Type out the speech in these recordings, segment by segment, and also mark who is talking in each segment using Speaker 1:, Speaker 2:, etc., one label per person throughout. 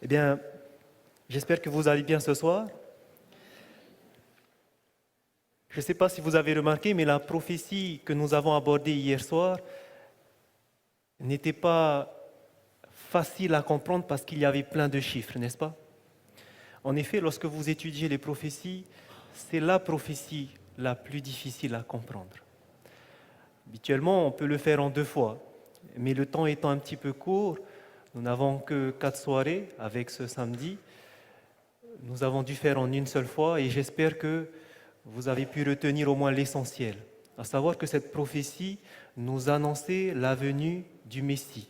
Speaker 1: Eh bien, j'espère que vous allez bien ce soir. Je ne sais pas si vous avez remarqué, mais la prophétie que nous avons abordée hier soir n'était pas facile à comprendre parce qu'il y avait plein de chiffres, n'est-ce pas? En effet, lorsque vous étudiez les prophéties, c'est la prophétie la plus difficile à comprendre. Habituellement, on peut le faire en 2 fois, mais le temps étant un petit peu court, nous n'avons que 4 soirées avec ce samedi. Nous avons dû faire en une seule fois et j'espère que vous avez pu retenir au moins l'essentiel, à savoir que cette prophétie nous annonçait la venue du Messie.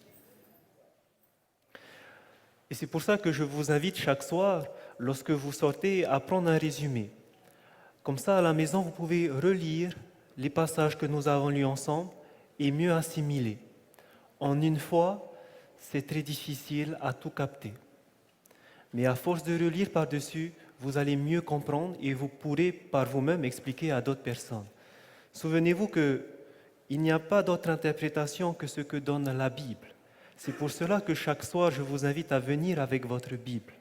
Speaker 1: Et c'est pour ça que je vous invite chaque soir, lorsque vous sortez, à prendre un résumé. Comme ça, à la maison, vous pouvez relire les passages que nous avons lus ensemble et mieux assimiler. En une fois, c'est très difficile à tout capter. Mais à force de relire par-dessus, vous allez mieux comprendre et vous pourrez par vous-même expliquer à d'autres personnes. Souvenez-vous qu'il n'y a pas d'autre interprétation que ce que donne la Bible. C'est pour cela que chaque soir, je vous invite à venir avec votre Bible.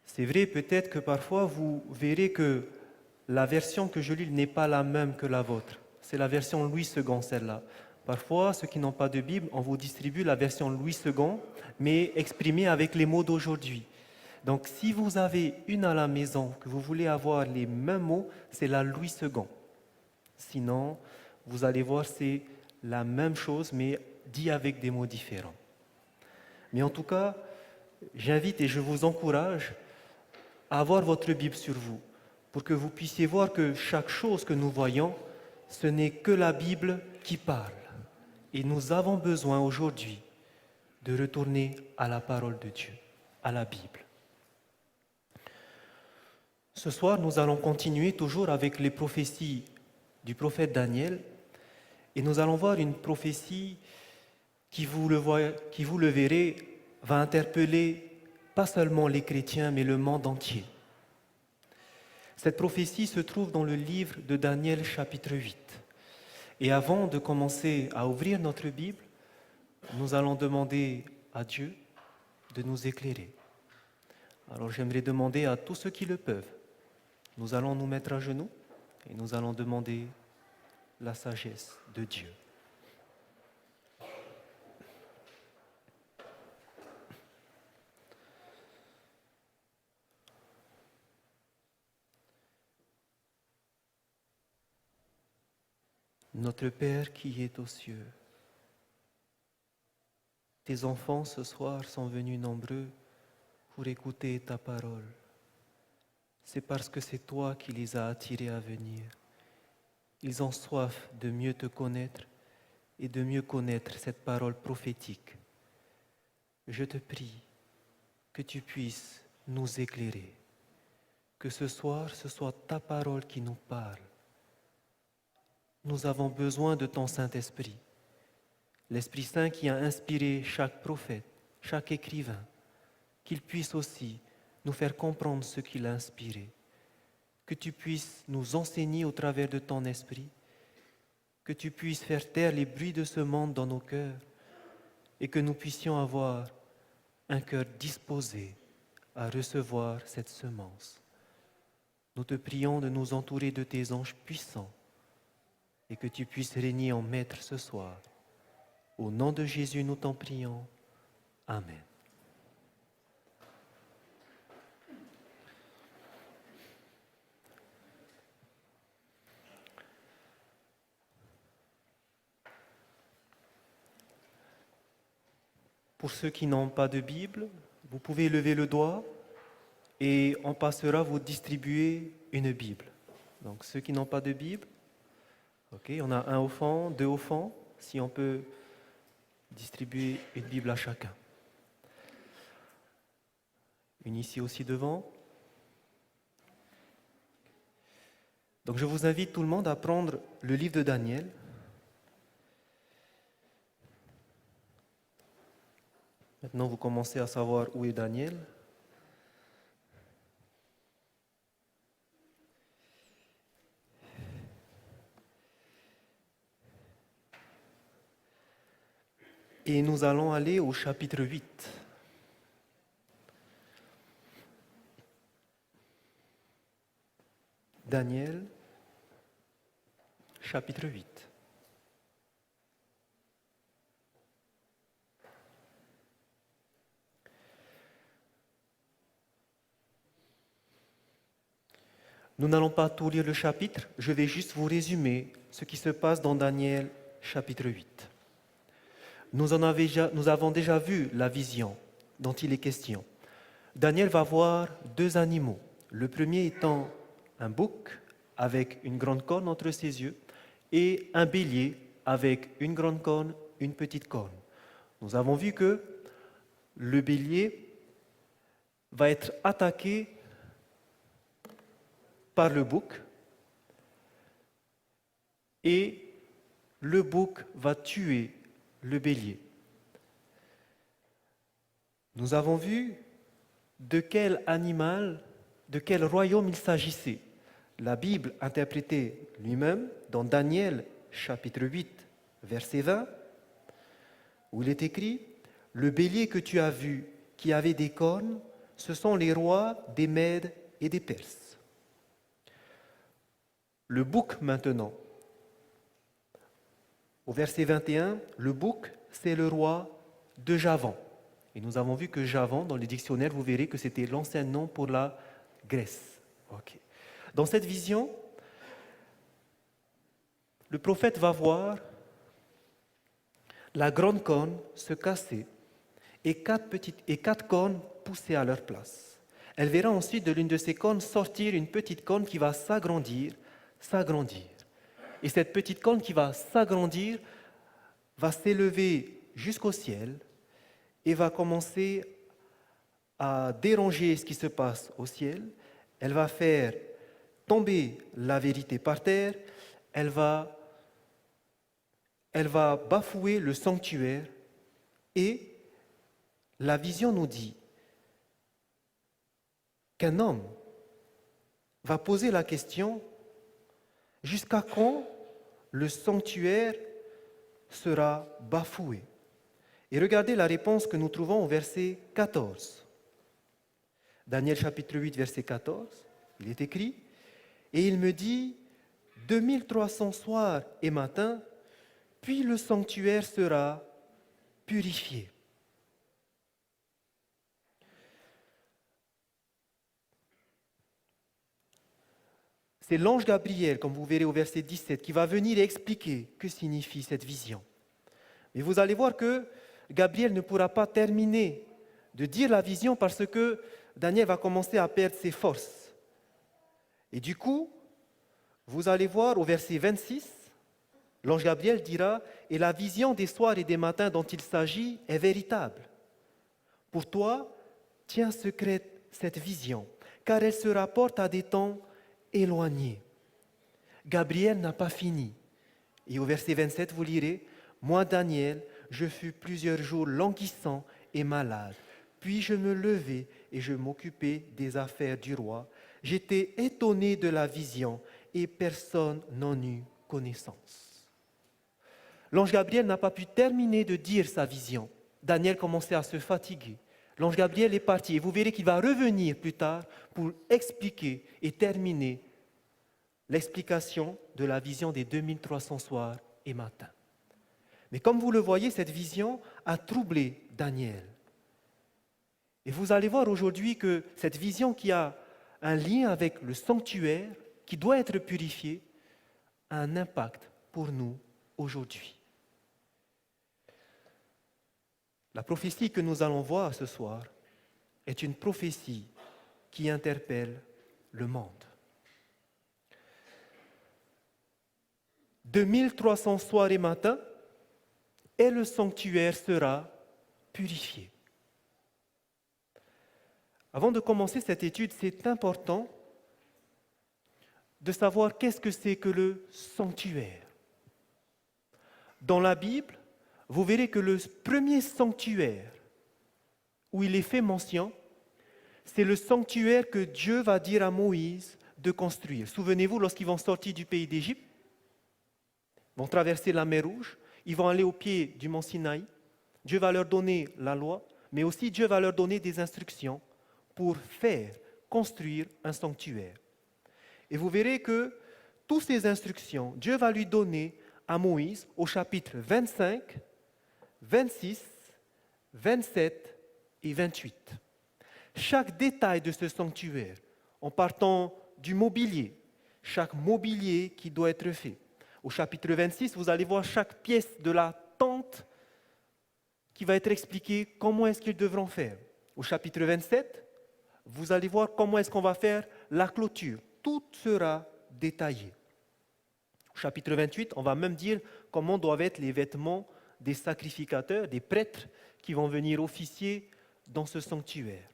Speaker 1: C'est vrai, peut-être que parfois, vous verrez que la version que je lis n'est pas la même que la vôtre. C'est la version Louis II, celle-là. Parfois, ceux qui n'ont pas de Bible, on vous distribue la version Louis II, mais exprimée avec les mots d'aujourd'hui. Donc, si vous avez une à la maison, que vous voulez avoir les mêmes mots, c'est la Louis II. Sinon, vous allez voir, c'est la même chose, mais dit avec des mots différents. Mais en tout cas, j'invite et je vous encourage à avoir votre Bible sur vous, pour que vous puissiez voir que chaque chose que nous voyons, ce n'est que la Bible qui parle. Et nous avons besoin aujourd'hui de retourner à la parole de Dieu, à la Bible. Ce soir, nous allons continuer toujours avec les prophéties du prophète Daniel, et nous allons voir une prophétie qui, vous le verrez, va interpeller pas seulement les chrétiens, mais le monde entier. Cette prophétie se trouve dans le livre de Daniel chapitre 8. Et avant de commencer à ouvrir notre Bible, nous allons demander à Dieu de nous éclairer. Alors j'aimerais demander à tous ceux qui le peuvent, nous allons nous mettre à genoux et nous allons demander la sagesse de Dieu. Notre Père qui est aux cieux, tes enfants ce soir sont venus nombreux pour écouter ta parole. C'est parce que c'est toi qui les as attirés à venir. Ils ont soif de mieux te connaître et de mieux connaître cette parole prophétique. Je te prie que tu puisses nous éclairer, que ce soir ce soit ta parole qui nous parle. Nous avons besoin de ton Saint-Esprit, l'Esprit Saint qui a inspiré chaque prophète, chaque écrivain, qu'il puisse aussi nous faire comprendre ce qu'il a inspiré, que tu puisses nous enseigner au travers de ton esprit, que tu puisses faire taire les bruits de ce monde dans nos cœurs et que nous puissions avoir un cœur disposé à recevoir cette semence. Nous te prions de nous entourer de tes anges puissants et que tu puisses régner en maître ce soir. Au nom de Jésus, nous t'en prions. Amen. Pour ceux qui n'ont pas de Bible, vous pouvez lever le doigt et on passera vous distribuer une Bible. Donc ceux qui n'ont pas de Bible, ok, on a un au fond, 2 au fond, si on peut distribuer une Bible à chacun. Une ici aussi devant. Donc je vous invite tout le monde à prendre le livre de Daniel. Maintenant, vous commencez à savoir où est Daniel. Et nous allons aller au chapitre 8. Daniel, chapitre 8. Nous n'allons pas tout lire le chapitre, je vais juste vous résumer ce qui se passe dans Daniel, chapitre 8. Nous avons déjà vu la vision dont il est question. Daniel va voir deux animaux. Le premier étant un bouc avec une grande corne entre ses yeux et un bélier avec une grande corne, une petite corne. Nous avons vu que le bélier va être attaqué par le bouc et le bouc va tuer le bélier. Nous avons vu de quel animal, de quel royaume il s'agissait. La Bible interprétait lui-même dans Daniel chapitre 8, verset 20, où il est écrit « Le bélier que tu as vu, qui avait des cornes, ce sont les rois des Mèdes et des Perses. » Le bouc maintenant, au verset 21, le bouc, c'est le roi de Javan. Et nous avons vu que Javan, dans les dictionnaires, vous verrez que c'était l'ancien nom pour la Grèce. Okay. Dans cette vision, le prophète va voir la grande corne se casser et quatre cornes pousser à leur place. Elle verra ensuite de l'une de ces cornes sortir une petite corne qui va s'agrandir. Et cette petite corne qui va s'agrandir va s'élever jusqu'au ciel et va commencer à déranger ce qui se passe au ciel. Elle va faire tomber la vérité par terre. Elle va bafouer le sanctuaire. Et la vision nous dit qu'un homme va poser la question: jusqu'à quand le sanctuaire sera bafoué? Et regardez la réponse que nous trouvons au verset 14. Daniel chapitre 8, verset 14, il est écrit « Et il me dit, 2300 soirs et matins, puis le sanctuaire sera purifié. » C'est l'ange Gabriel, comme vous verrez au verset 17, qui va venir expliquer que signifie cette vision. Mais vous allez voir que Gabriel ne pourra pas terminer de dire la vision parce que Daniel va commencer à perdre ses forces. Et du coup, vous allez voir au verset 26, l'ange Gabriel dira « Et la vision des soirs et des matins dont il s'agit est véritable. Pour toi, tiens secrète cette vision, car elle se rapporte à des temps éloignés. » Gabriel n'a pas fini. Et au verset 27, vous lirez « Moi, Daniel, je fus plusieurs jours languissant et malade. Puis je me levai et je m'occupais des affaires du roi. J'étais étonné de la vision et personne n'en eut connaissance. » L'ange Gabriel n'a pas pu terminer de dire sa vision. Daniel commençait à se fatiguer. L'ange Gabriel est parti et vous verrez qu'il va revenir plus tard pour expliquer et terminer l'explication de la vision des 2300 soirs et matins. Mais comme vous le voyez, cette vision a troublé Daniel. Et vous allez voir aujourd'hui que cette vision qui a un lien avec le sanctuaire, qui doit être purifié, a un impact pour nous aujourd'hui. La prophétie que nous allons voir ce soir est une prophétie qui interpelle le monde. 2300 soirs et matins, et le sanctuaire sera purifié. Avant de commencer cette étude, c'est important de savoir qu'est-ce que c'est que le sanctuaire. Dans la Bible, vous verrez que le premier sanctuaire où il est fait mention, c'est le sanctuaire que Dieu va dire à Moïse de construire. Souvenez-vous, lorsqu'ils vont sortir du pays d'Égypte, ils vont traverser la mer Rouge, ils vont aller au pied du mont Sinaï. Dieu va leur donner la loi, mais aussi Dieu va leur donner des instructions pour faire construire un sanctuaire. Et vous verrez que toutes ces instructions, Dieu va lui donner à Moïse au chapitre 25, 26, 27 et 28. Chaque détail de ce sanctuaire, en partant du mobilier, chaque mobilier qui doit être fait. Au chapitre 26, vous allez voir chaque pièce de la tente qui va être expliquée comment est-ce qu'ils devront faire. Au chapitre 27, vous allez voir comment est-ce qu'on va faire la clôture. Tout sera détaillé. Au chapitre 28, on va même dire comment doivent être les vêtements des sacrificateurs, des prêtres qui vont venir officier dans ce sanctuaire.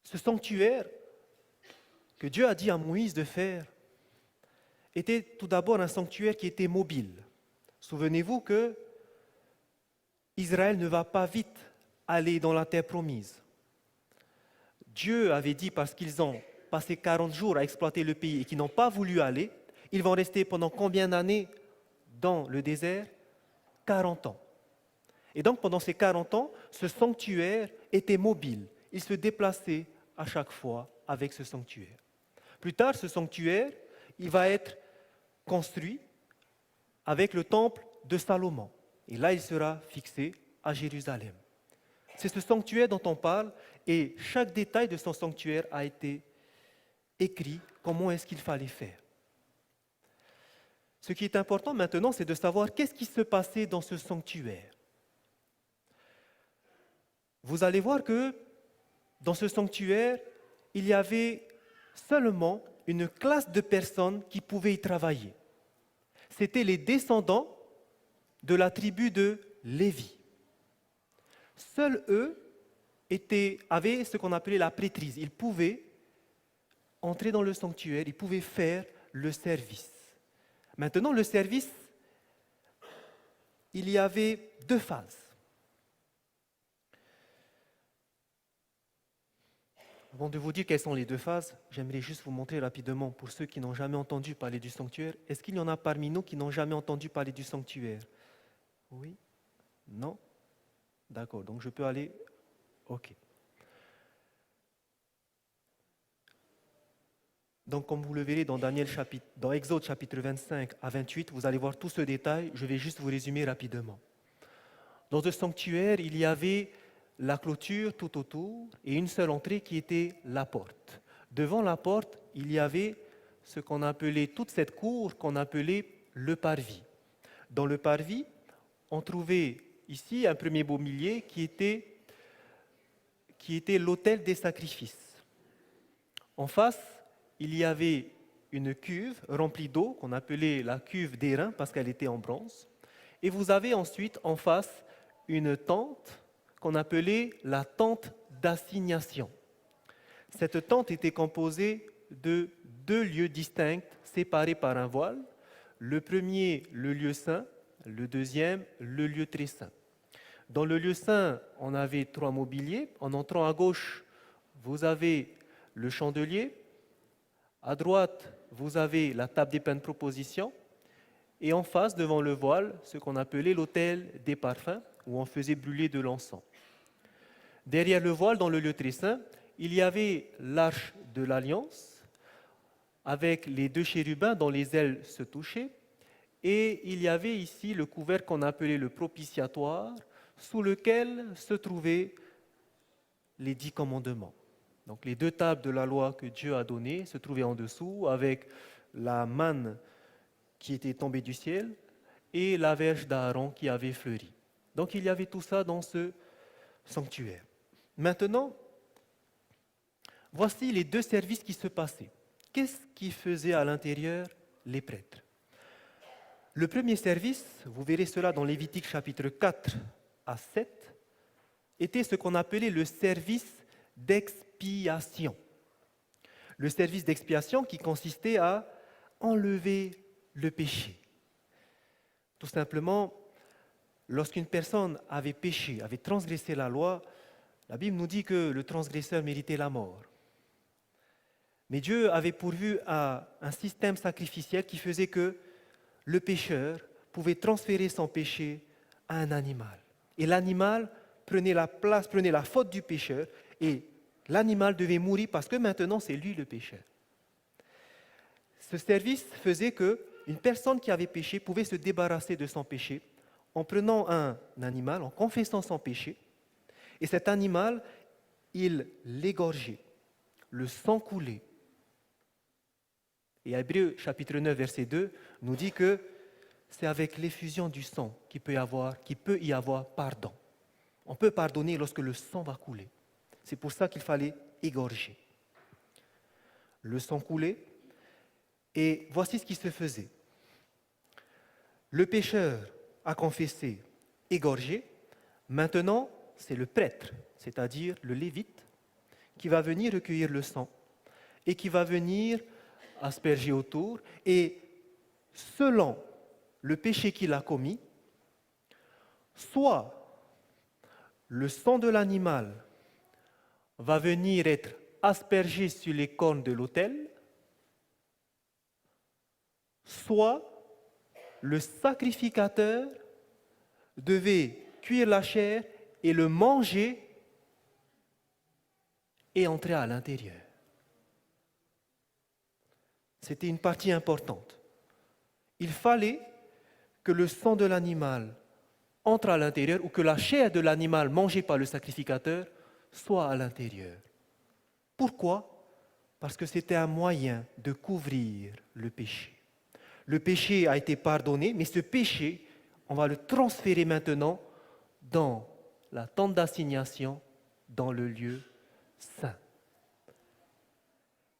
Speaker 1: Ce sanctuaire que Dieu a dit à Moïse de faire était tout d'abord un sanctuaire qui était mobile. Souvenez-vous que Israël ne va pas vite aller dans la terre promise. Dieu avait dit, parce qu'ils ont passé 40 jours à exploiter le pays et qu'ils n'ont pas voulu aller, ils vont rester pendant combien d'années dans le désert? 40 ans. Et donc pendant ces 40 ans, ce sanctuaire était mobile. Il se déplaçait à chaque fois avec ce sanctuaire. Plus tard, ce sanctuaire, il va être construit avec le temple de Salomon. Et là, il sera fixé à Jérusalem. C'est ce sanctuaire dont on parle et chaque détail de son sanctuaire a été écrit, comment est-ce qu'il fallait faire. Ce qui est important maintenant, c'est de savoir qu'est-ce qui se passait dans ce sanctuaire. Vous allez voir que dans ce sanctuaire, il y avait seulement une classe de personnes qui pouvaient y travailler. C'était les descendants de la tribu de Lévi. Seuls eux avaient ce qu'on appelait la prêtrise. Ils pouvaient entrer dans le sanctuaire, ils pouvaient faire le service. Maintenant, le service, il y avait 2 phases. Avant de vous dire quelles sont les 2 phases, j'aimerais juste vous montrer rapidement, pour ceux qui n'ont jamais entendu parler du sanctuaire, est-ce qu'il y en a parmi nous qui n'ont jamais entendu parler du sanctuaire? Oui? Non? D'accord, donc je peux aller... Ok. Donc comme vous le verrez dans Exode chapitre 25 à 28, vous allez voir tout ce détail, je vais juste vous résumer rapidement. Dans ce sanctuaire, il y avait la clôture tout autour et une seule entrée qui était la porte. Devant la porte, il y avait ce qu'on appelait, toute cette cour qu'on appelait le parvis. Dans le parvis, on trouvait ici un premier mobilier qui était l'autel des sacrifices. En face, il y avait une cuve remplie d'eau qu'on appelait la cuve d'airain parce qu'elle était en bronze. Et vous avez ensuite en face une tente qu'on appelait la tente d'assignation. Cette tente était composée de 2 lieux distincts séparés par un voile. Le premier, le lieu saint, le deuxième, le lieu très saint. Dans le lieu saint, on avait 3 mobiliers. En entrant à gauche, vous avez le chandelier. À droite, vous avez la table des pains de proposition. Et en face, devant le voile, ce qu'on appelait l'autel des parfums, où on faisait brûler de l'encens. Derrière le voile, dans le lieu très saint, il y avait l'arche de l'alliance, avec les 2 chérubins dont les ailes se touchaient. Et il y avait ici le couvercle qu'on appelait le propitiatoire, sous lequel se trouvaient les 10 commandements. Donc les 2 tables de la loi que Dieu a données se trouvaient en dessous, avec la manne qui était tombée du ciel et la verge d'Aaron qui avait fleuri. Donc il y avait tout ça dans ce sanctuaire. Maintenant, voici les 2 services qui se passaient. Qu'est-ce qui faisait à l'intérieur les prêtres? Le premier service, vous verrez cela dans Lévitique chapitre 4 à 7, était ce qu'on appelait le service d'expiation. Le service d'expiation qui consistait à enlever le péché. Tout simplement, lorsqu'une personne avait péché, avait transgressé la loi, la Bible nous dit que le transgresseur méritait la mort. Mais Dieu avait pourvu à un système sacrificiel qui faisait que le pécheur pouvait transférer son péché à un animal. Et l'animal prenait la faute du pécheur et L'animal devait mourir parce que maintenant c'est lui le pécheur. Ce service faisait qu'une personne qui avait péché pouvait se débarrasser de son péché en prenant un animal, en confessant son péché, et cet animal, il l'égorgeait, le sang coulait. Et Hébreux chapitre 9, verset 2 nous dit que c'est avec l'effusion du sang qu'il peut y avoir pardon. On peut pardonner lorsque le sang va couler. C'est pour ça qu'il fallait égorger. Le sang coulait, et voici ce qui se faisait. Le pécheur a confessé, égorgé. Maintenant, c'est le prêtre, c'est-à-dire le lévite, qui va venir recueillir le sang et qui va venir asperger autour. Et selon le péché qu'il a commis, soit le sang de l'animal va venir être aspergé sur les cornes de l'autel, soit le sacrificateur devait cuire la chair et le manger et entrer à l'intérieur. C'était une partie importante. Il fallait que le sang de l'animal entre à l'intérieur ou que la chair de l'animal mangée par le sacrificateur soit à l'intérieur. Pourquoi ? Parce que c'était un moyen de couvrir le péché. Le péché a été pardonné, mais ce péché, on va le transférer maintenant dans la tente d'assignation, dans le lieu saint.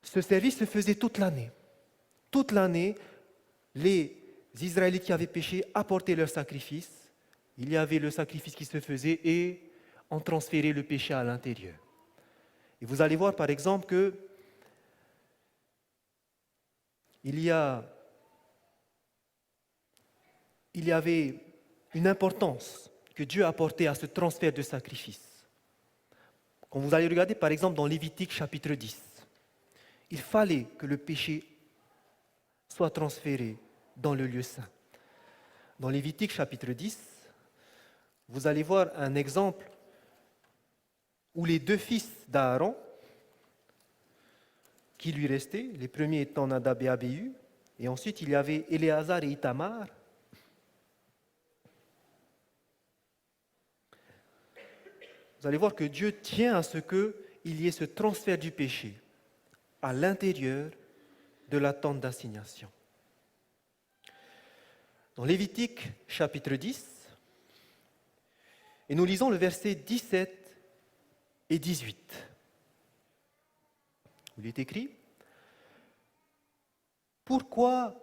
Speaker 1: Ce service se faisait toute l'année. Toute l'année, les Israélites qui avaient péché apportaient leur sacrifice. Il y avait le sacrifice qui se faisait et on transférait le péché à l'intérieur. Et vous allez voir par exemple que il y avait une importance que Dieu apportait à ce transfert de sacrifice. Quand vous allez regarder par exemple dans Lévitique chapitre 10, il fallait que le péché soit transféré dans le lieu saint. Dans Lévitique chapitre 10, vous allez voir un exemple où les deux fils d'Aaron qui lui restaient, les premiers étant Nadab et Abihu, et ensuite il y avait Éléazar et Ithamar. Vous allez voir que Dieu tient à ce qu'il y ait ce transfert du péché à l'intérieur de la tente d'assignation. Dans Lévitique chapitre 10, et nous lisons le verset 17 et 18. Il est écrit : « Pourquoi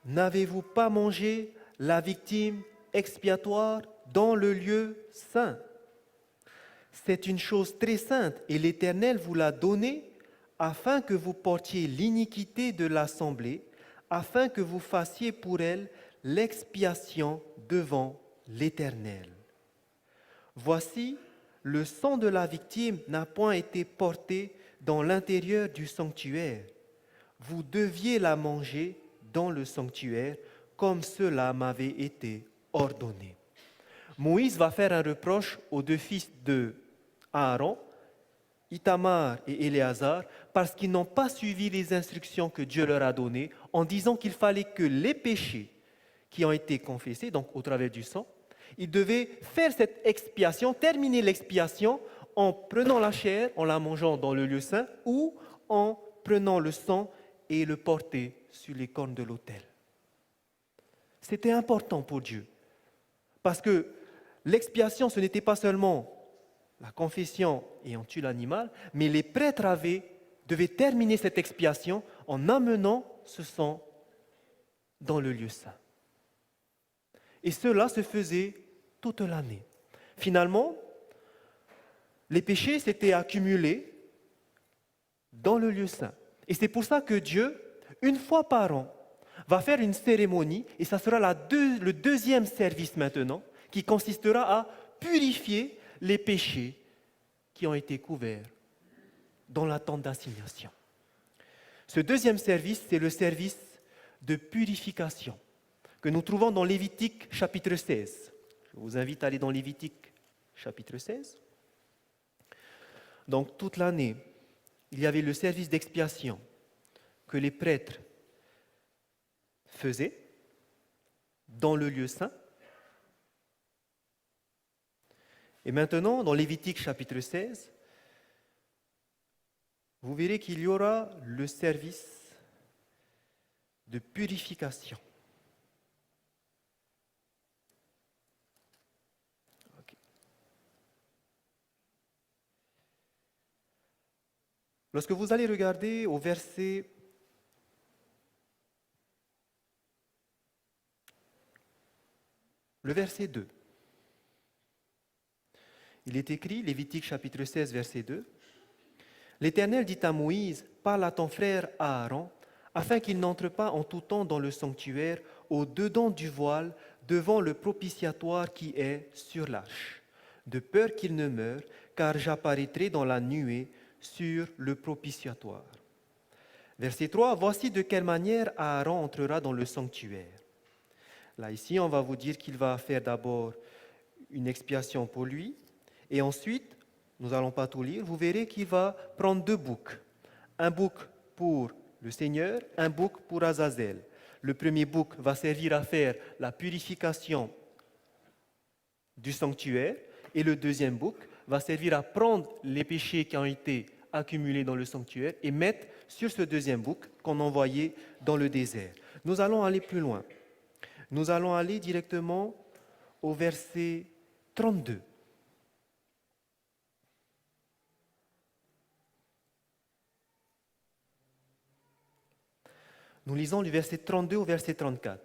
Speaker 1: n'avez-vous pas mangé la victime expiatoire dans le lieu saint ? C'est une chose très sainte et l'Éternel vous l'a donnée afin que vous portiez l'iniquité de l'assemblée, afin que vous fassiez pour elle l'expiation devant l'Éternel. Voici, le sang de la victime n'a point été porté dans l'intérieur du sanctuaire. Vous deviez la manger dans le sanctuaire, comme cela m'avait été ordonné. » Moïse va faire un reproche aux deux fils de Aaron, Ithamar et Éléazar, parce qu'ils n'ont pas suivi les instructions que Dieu leur a données, en disant qu'il fallait que les péchés qui ont été confessés, donc au travers du sang, ils devaient faire cette expiation, terminer l'expiation en prenant la chair, en la mangeant dans le lieu saint, ou en prenant le sang et le porter sur les cornes de l'autel. C'était important pour Dieu, parce que l'expiation, ce n'était pas seulement la confession et on tue l'animal, mais les prêtres devaient terminer cette expiation en amenant ce sang dans le lieu saint. Et cela se faisait toute l'année. Finalement, les péchés s'étaient accumulés dans le lieu saint. Et c'est pour ça que Dieu, une fois par an, va faire une cérémonie, et ça sera le deuxième service maintenant, qui consistera à purifier les péchés qui ont été couverts dans la tente d'assignation. Ce deuxième service, c'est le service de purification que nous trouvons dans Lévitique chapitre 16. Je vous invite à aller dans Lévitique chapitre 16. Donc toute l'année, il y avait le service d'expiation que les prêtres faisaient dans le lieu saint. Et maintenant, dans Lévitique chapitre 16, vous verrez qu'il y aura le service de purification. Okay. Lorsque vous allez regarder au verset le verset 2, il est écrit, Lévitique chapitre 16, verset 2, « L'Éternel dit à Moïse, parle à ton frère Aaron, afin qu'il n'entre pas en tout temps dans le sanctuaire, au-dedans du voile, devant le propitiatoire qui est sur l'arche, de peur qu'il ne meure, car j'apparaîtrai dans la nuée sur le propitiatoire. » Verset 3, « Voici de quelle manière Aaron entrera dans le sanctuaire. » Là, ici, on va vous dire qu'il va faire d'abord une expiation pour lui, et ensuite, nous n'allons pas tout lire, vous verrez qu'il va prendre 2 boucs. Un bouc pour le Seigneur, un bouc pour Azazel. Le premier bouc va servir à faire la purification du sanctuaire, et le deuxième bouc va servir à prendre les péchés qui ont été accumulés dans le sanctuaire et mettre sur ce deuxième bouc qu'on envoyait dans le désert. Nous allons aller plus loin. Nous allons aller directement au verset 32. Nous lisons du verset 32 au verset 34.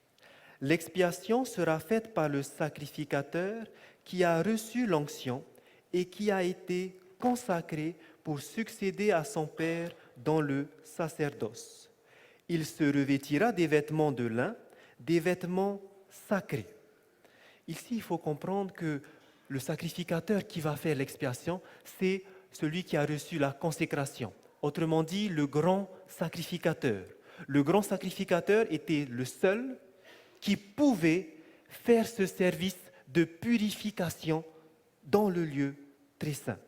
Speaker 1: « L'expiation sera faite par le sacrificateur qui a reçu l'onction et qui a été consacré pour succéder à son Père dans le sacerdoce. Il se revêtira des vêtements de lin, des vêtements sacrés. » Ici, il faut comprendre que le sacrificateur qui va faire l'expiation, c'est celui qui a reçu la consécration. Autrement dit, le grand sacrificateur. Le grand sacrificateur était le seul qui pouvait faire ce service de purification dans le lieu très saint.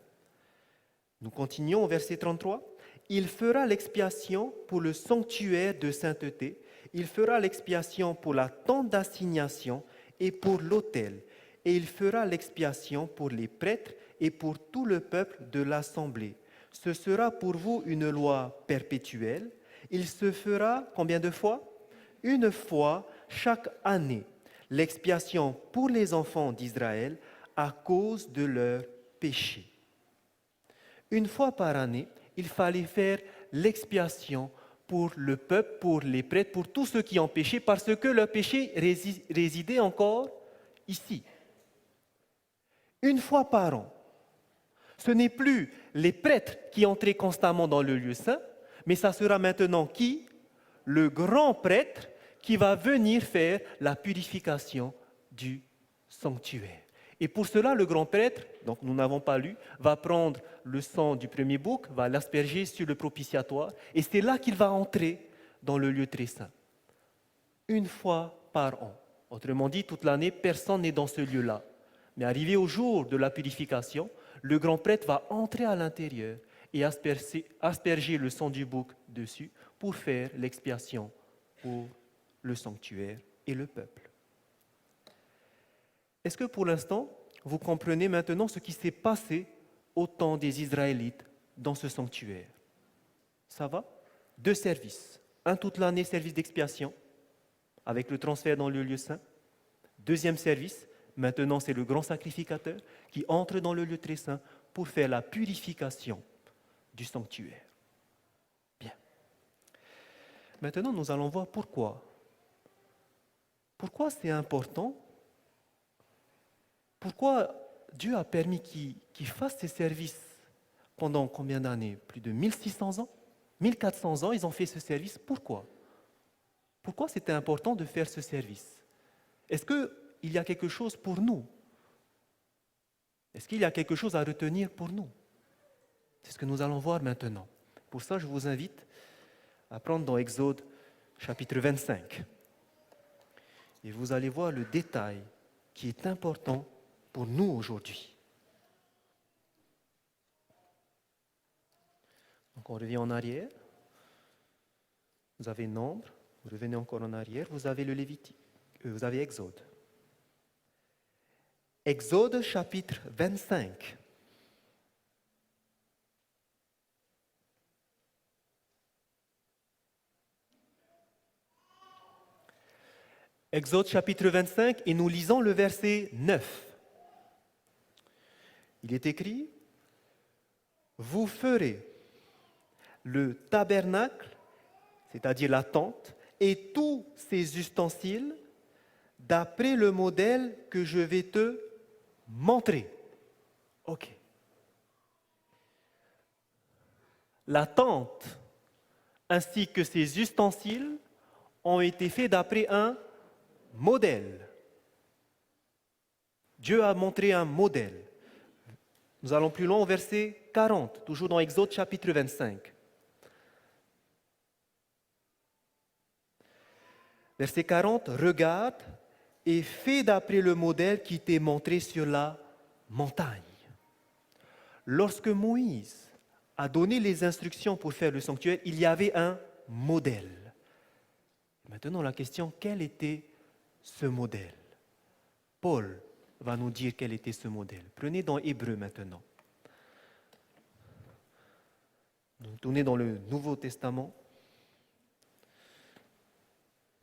Speaker 1: Nous continuons au verset 33. « Il fera l'expiation pour le sanctuaire de sainteté, il fera l'expiation pour la tente d'assignation et pour l'autel, et il fera l'expiation pour les prêtres et pour tout le peuple de l'assemblée. Ce sera pour vous une loi perpétuelle. Il se fera combien de fois? Une fois chaque année, l'expiation pour les enfants d'Israël à cause de leurs péchés. » Une fois par année, il fallait faire l'expiation pour le peuple, pour les prêtres, pour tous ceux qui ont péché, parce que leur péché résidait encore ici. Une fois par an. Ce n'est plus les prêtres qui entraient constamment dans le lieu saint, mais ça sera maintenant qui? Le grand prêtre qui va venir faire la purification du sanctuaire. Et pour cela, le grand prêtre, donc nous n'avons pas lu, va prendre le sang du premier bouc, va l'asperger sur le propitiatoire, et c'est là qu'il va entrer dans le lieu très saint. Une fois par an. Autrement dit, toute l'année, personne n'est dans ce lieu-là. Mais arrivé au jour de la purification, le grand prêtre va entrer à l'intérieur et asperger le sang du bouc dessus pour faire l'expiation pour le sanctuaire et le peuple. Est-ce que pour l'instant, vous comprenez maintenant ce qui s'est passé au temps des Israélites dans ce sanctuaire? Ça va? 2 services. Un toute l'année, service d'expiation, avec le transfert dans le lieu saint. Deuxième service, maintenant c'est le grand sacrificateur qui entre dans le lieu très saint pour faire la purification du sanctuaire. Bien. Maintenant, nous allons voir pourquoi. Pourquoi c'est important? Pourquoi Dieu a permis qu'ils fassent ces services pendant combien d'années? Plus de 1600 ans? 1400 ans, ils ont fait ce service. Pourquoi? Pourquoi c'était important de faire ce service? Est-ce qu'il y a quelque chose pour nous? Est-ce qu'il y a quelque chose à retenir pour nous? C'est ce que nous allons voir maintenant. Pour ça, je vous invite à prendre dans Exode chapitre 25. Et vous allez voir le détail qui est important pour nous aujourd'hui. Donc on revient en arrière. Vous avez Nombre, vous revenez encore en arrière, vous avez le Lévitique, vous avez Exode. Exode chapitre 25. Exode chapitre 25 et nous lisons le verset 9. Il est écrit, « Vous ferez le tabernacle, c'est-à-dire la tente, et tous ses ustensiles, d'après le modèle que je vais te montrer. » Ok. La tente ainsi que ses ustensiles ont été faits d'après un modèle. Dieu a montré un modèle. Nous allons plus loin au verset 40, toujours dans Exode chapitre 25. Verset 40, regarde et fais d'après le modèle qui t'est montré sur la montagne. Lorsque Moïse a donné les instructions pour faire le sanctuaire, il y avait un modèle. Maintenant, la question, quel était ce modèle? Paul va nous dire quel était ce modèle. Prenez dans Hébreux maintenant. Donc, tournez dans le Nouveau Testament,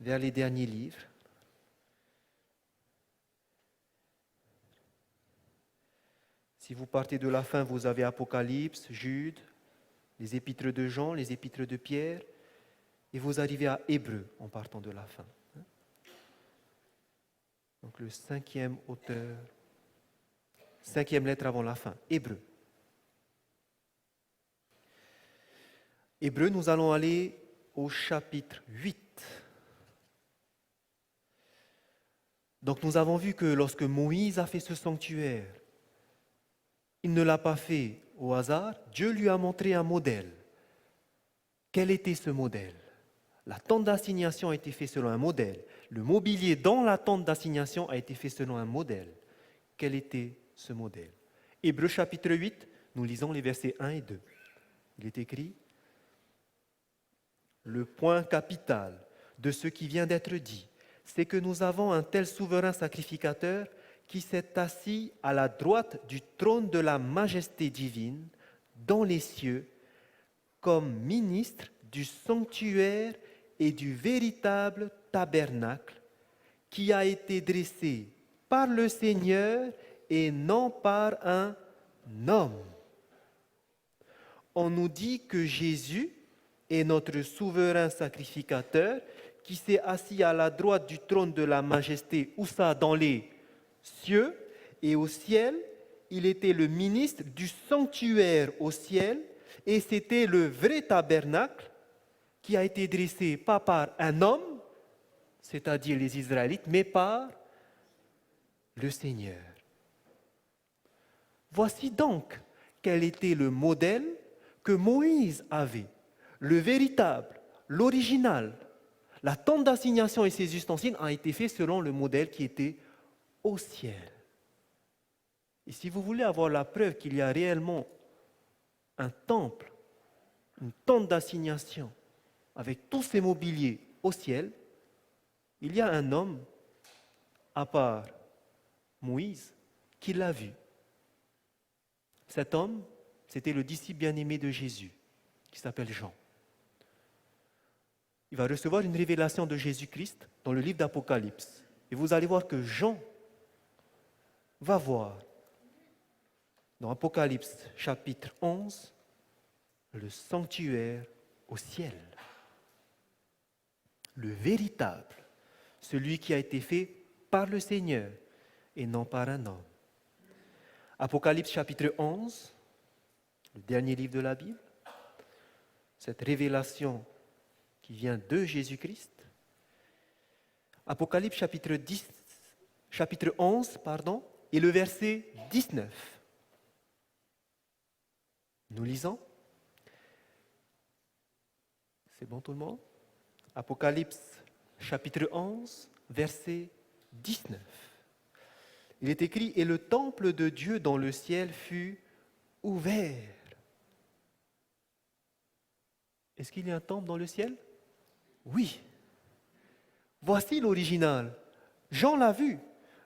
Speaker 1: vers les derniers livres. Si vous partez de la fin, vous avez Apocalypse, Jude, les épîtres de Jean, les épîtres de Pierre, et vous arrivez à Hébreux en partant de la fin. Donc le cinquième auteur, cinquième lettre avant la fin, Hébreux. Hébreux, nous allons aller au chapitre 8. Donc nous avons vu que lorsque Moïse a fait ce sanctuaire, il ne l'a pas fait au hasard, Dieu lui a montré un modèle. Quel était ce modèle? La tente d'assignation a été faite selon un modèle. Le mobilier dans la tente d'assignation a été fait selon un modèle. Quel était ce modèle? Hébreux chapitre 8, nous lisons les versets 1 et 2. Il est écrit, « Le point capital de ce qui vient d'être dit, c'est que nous avons un tel souverain sacrificateur qui s'est assis à la droite du trône de la majesté divine dans les cieux, comme ministre du sanctuaire et du véritable tabernacle qui a été dressé par le Seigneur et non par un homme. » On nous dit que Jésus est notre souverain sacrificateur qui s'est assis à la droite du trône de la majesté, où ça, dans les cieux, et au ciel, il était le ministre du sanctuaire au ciel, et c'était le vrai tabernacle qui a été dressé pas par un homme, c'est-à-dire les Israélites, mais par le Seigneur. Voici donc quel était le modèle que Moïse avait, le véritable, l'original. La tente d'assignation et ses ustensiles ont été faits selon le modèle qui était au ciel. Et si vous voulez avoir la preuve qu'il y a réellement un temple, une tente d'assignation, avec tous ces mobiliers au ciel, il y a un homme, à part Moïse, qui l'a vu. Cet homme, c'était le disciple bien-aimé de Jésus, qui s'appelle Jean. Il va recevoir une révélation de Jésus-Christ dans le livre d'Apocalypse. Et vous allez voir que Jean va voir, dans Apocalypse chapitre 11, le sanctuaire au ciel. Le véritable, celui qui a été fait par le Seigneur et non par un homme. Apocalypse chapitre 11, le dernier livre de la Bible, cette révélation qui vient de Jésus-Christ. Apocalypse chapitre 11, et le verset 19. Nous lisons. C'est bon tout le monde? Apocalypse chapitre 11, verset 19. Il est écrit, « Et le temple de Dieu dans le ciel fut ouvert. » Est-ce qu'il y a un temple dans le ciel? Oui. Voici l'original. Jean l'a vu.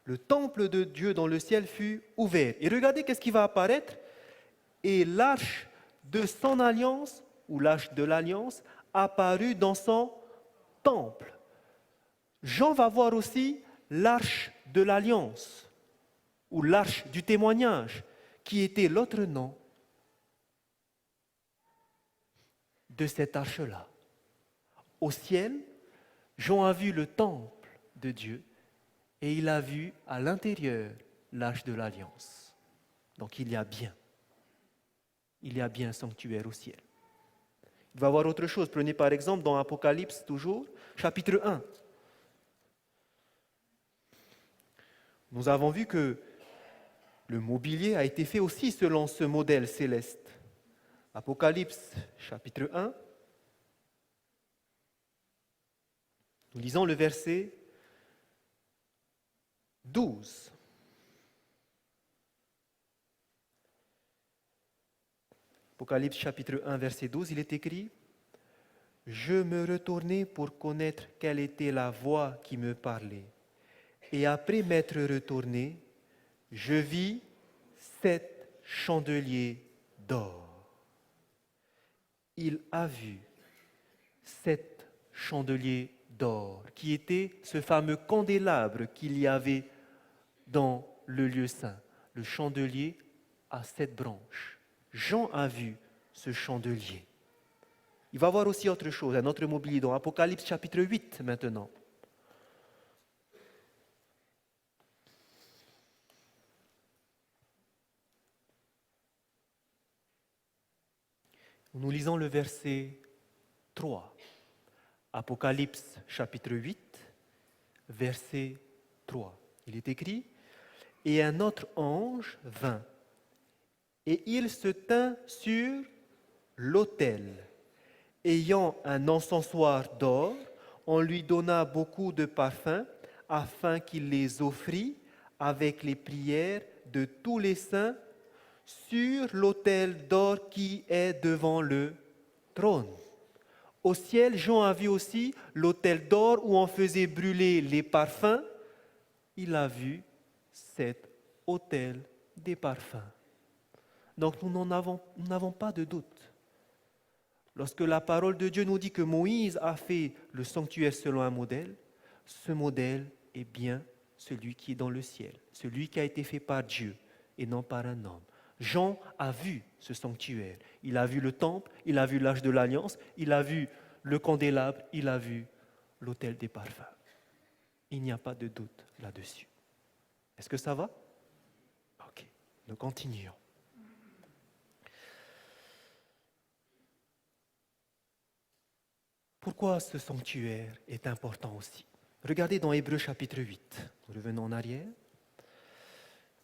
Speaker 1: Le temple de Dieu dans le ciel fut ouvert. Et regardez qu'est-ce qui va apparaître. Et l'arche de son alliance, ou l'arche de l'alliance, apparut dans son temple. Jean va voir aussi l'arche de l'alliance, ou l'arche du témoignage, qui était l'autre nom de cette arche-là. Au ciel, Jean a vu le temple de Dieu et il a vu à l'intérieur l'arche de l'alliance. Donc il y a bien un sanctuaire au ciel. Il va y avoir autre chose. Prenez par exemple dans Apocalypse toujours, chapitre 1. Nous avons vu que le mobilier a été fait aussi selon ce modèle céleste. Apocalypse chapitre 1. Nous lisons le verset 12. Apocalypse chapitre 1, verset 12, il est écrit « Je me retournai pour connaître quelle était la voix qui me parlait. Et après m'être retourné, je vis 7 chandeliers d'or. » Il a vu 7 chandeliers d'or, qui était ce fameux candélabre qu'il y avait dans le lieu saint. Le chandelier a 7 branches. Jean a vu ce chandelier. Il va voir aussi autre chose, un autre mobilier dans Apocalypse chapitre 8 maintenant. Nous lisons le verset 3. Apocalypse chapitre 8, verset 3. Il est écrit « Et un autre ange vint, et il se tint sur l'autel. Ayant un encensoir d'or, on lui donna beaucoup de parfums afin qu'il les offrît avec les prières de tous les saints sur l'autel d'or qui est devant le trône. » Au ciel, Jean a vu aussi l'autel d'or où on faisait brûler les parfums. Il a vu cet autel des parfums. Donc nous n'avons pas de doute. Lorsque la parole de Dieu nous dit que Moïse a fait le sanctuaire selon un modèle, ce modèle est bien celui qui est dans le ciel, celui qui a été fait par Dieu et non par un homme. Jean a vu ce sanctuaire. Il a vu le temple, il a vu l'arche de l'alliance, il a vu le candélabre, il a vu l'autel des parfums. Il n'y a pas de doute là-dessus. Est-ce que ça va? Ok, nous continuons. Pourquoi ce sanctuaire est important aussi? Regardez dans Hébreux chapitre 8. Nous revenons en arrière.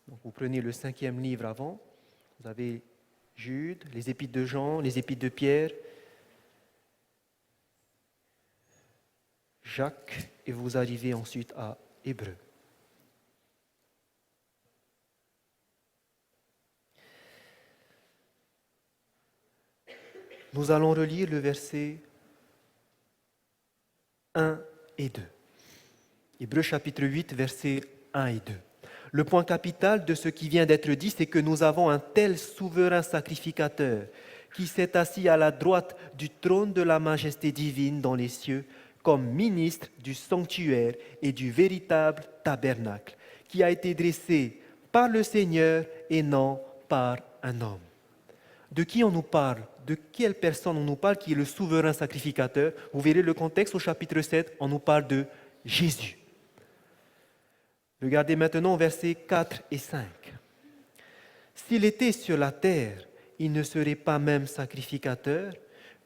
Speaker 1: Donc vous prenez le 5e livre avant. Vous avez Jude, les épîtres de Jean, les épîtres de Pierre, Jacques, et vous arrivez ensuite à Hébreux. Nous allons relire le verset 1 et 2. Hébreux chapitre 8, versets 1 et 2. Le point capital de ce qui vient d'être dit, c'est que nous avons un tel souverain sacrificateur qui s'est assis à la droite du trône de la majesté divine dans les cieux, comme ministre du sanctuaire et du véritable tabernacle, qui a été dressé par le Seigneur et non par un homme. De qui on nous parle? De quelle personne on nous parle qui est le souverain sacrificateur? Vous verrez le contexte au chapitre 7, on nous parle de Jésus. Regardez maintenant versets 4 et 5. S'il était sur la terre, il ne serait pas même sacrificateur,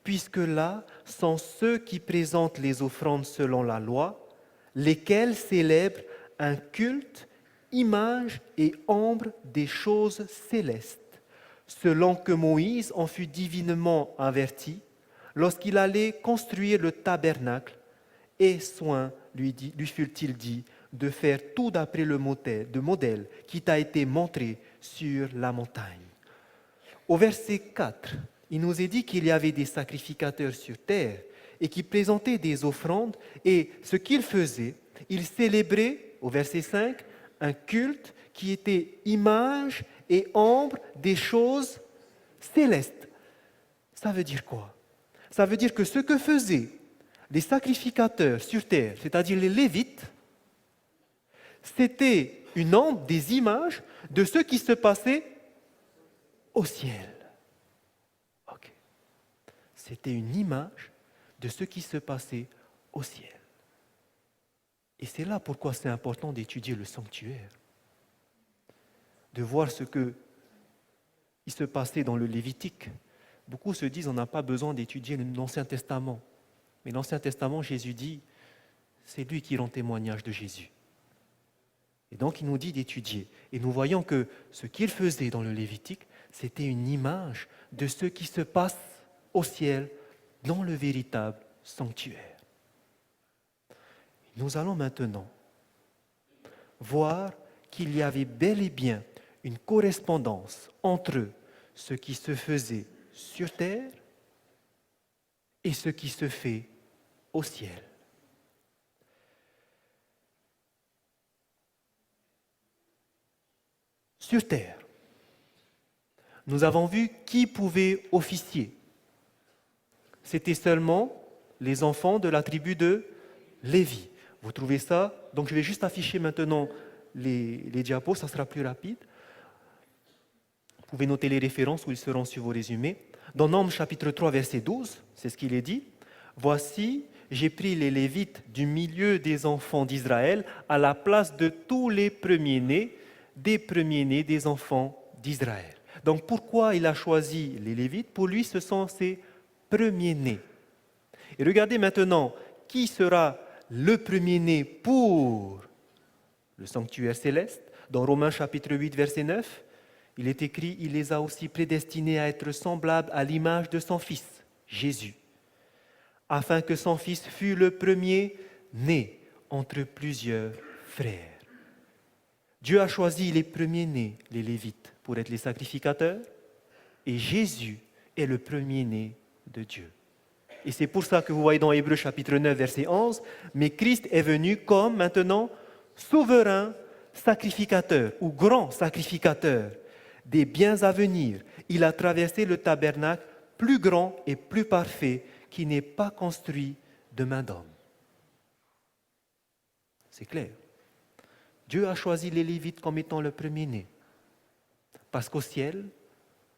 Speaker 1: puisque là sont ceux qui présentent les offrandes selon la loi, lesquels célèbrent un culte, image et ombre des choses célestes, selon que Moïse en fut divinement averti lorsqu'il allait construire le tabernacle, et soin lui fut-il dit de faire tout d'après le modèle qui t'a été montré sur la montagne. Au verset 4, il nous est dit qu'il y avait des sacrificateurs sur terre et qui présentaient des offrandes. Et ce qu'ils faisaient, ils célébraient, au verset 5, un culte qui était image et ombre des choses célestes. Ça veut dire quoi? Ça veut dire que ce que faisaient les sacrificateurs sur terre, c'est-à-dire les Lévites, c'était une ombre, des images de ce qui se passait au ciel. Ok. C'était une image de ce qui se passait au ciel. Et c'est là pourquoi c'est important d'étudier le sanctuaire, de voir ce qui se passait dans le Lévitique. Beaucoup se disent qu'on n'a pas besoin d'étudier l'Ancien Testament. Mais l'Ancien Testament, Jésus dit, c'est lui qui rend témoignage de Jésus. Et donc il nous dit d'étudier. Et nous voyons que ce qu'il faisait dans le Lévitique, c'était une image de ce qui se passe au ciel dans le véritable sanctuaire. Nous allons maintenant voir qu'il y avait bel et bien une correspondance entre ce qui se faisait sur terre et ce qui se fait au ciel. Sur terre, nous avons vu qui pouvait officier. C'était seulement les enfants de la tribu de Lévi. Vous trouvez ça? Donc je vais juste afficher maintenant les diapos, ça sera plus rapide. Vous pouvez noter les références où ils seront sur vos résumés. Dans Nombres chapitre 3, verset 12, c'est ce qu'il est dit. « Voici, j'ai pris les Lévites du milieu des enfants d'Israël à la place de tous les premiers-nés, des premiers-nés des enfants d'Israël. » Donc pourquoi il a choisi les Lévites? Pour lui, ce sont ses premiers-nés. Et regardez maintenant, qui sera le premier-né pour le sanctuaire céleste? Dans Romains chapitre 8, verset 9, il est écrit « Il les a aussi prédestinés à être semblables à l'image de son Fils, Jésus, afin que son Fils fût le premier-né entre plusieurs frères. » Dieu a choisi les premiers-nés, les Lévites, pour être les sacrificateurs, et Jésus est le premier-né de Dieu. Et c'est pour ça que vous voyez dans Hébreux chapitre 9, verset 11, « Mais Christ est venu comme maintenant souverain sacrificateur ou grand sacrificateur des biens à venir. Il a traversé le tabernacle plus grand et plus parfait qui n'est pas construit de main d'homme. » C'est clair. Dieu a choisi les Lévites comme étant le premier-né. Parce qu'au ciel,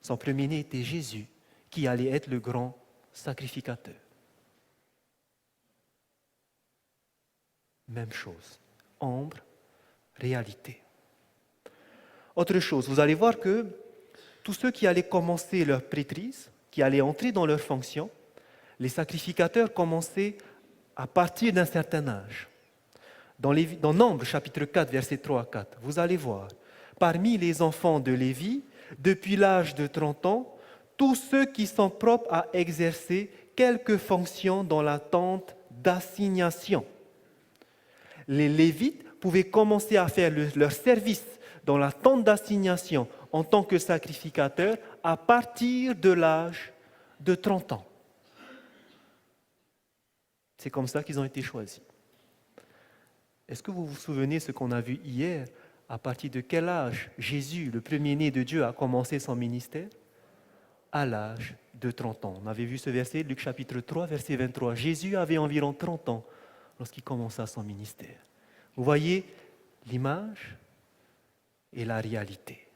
Speaker 1: son premier-né était Jésus, qui allait être le grand sacrificateur. Même chose. Ombre, réalité. Autre chose, vous allez voir que tous ceux qui allaient commencer leur prêtrise, qui allaient entrer dans leur fonction, les sacrificateurs commençaient à partir d'un certain âge. Dans Nombres, chapitre 4, versets 3 à 4, vous allez voir, parmi les enfants de Lévi, depuis l'âge de 30 ans, tous ceux qui sont propres à exercer quelque fonction dans la tente d'assignation. Les Lévites pouvaient commencer à faire leur service dans la tente d'assignation en tant que sacrificateurs à partir de l'âge de 30 ans. C'est comme ça qu'ils ont été choisis. Est-ce que vous vous souvenez ce qu'on a vu hier? À partir de quel âge Jésus, le premier-né de Dieu, a commencé son ministère? À l'âge de 30 ans. On avait vu ce verset, Luc chapitre 3, verset 23. Jésus avait environ 30 ans lorsqu'il commença son ministère. Vous voyez l'image et la réalité.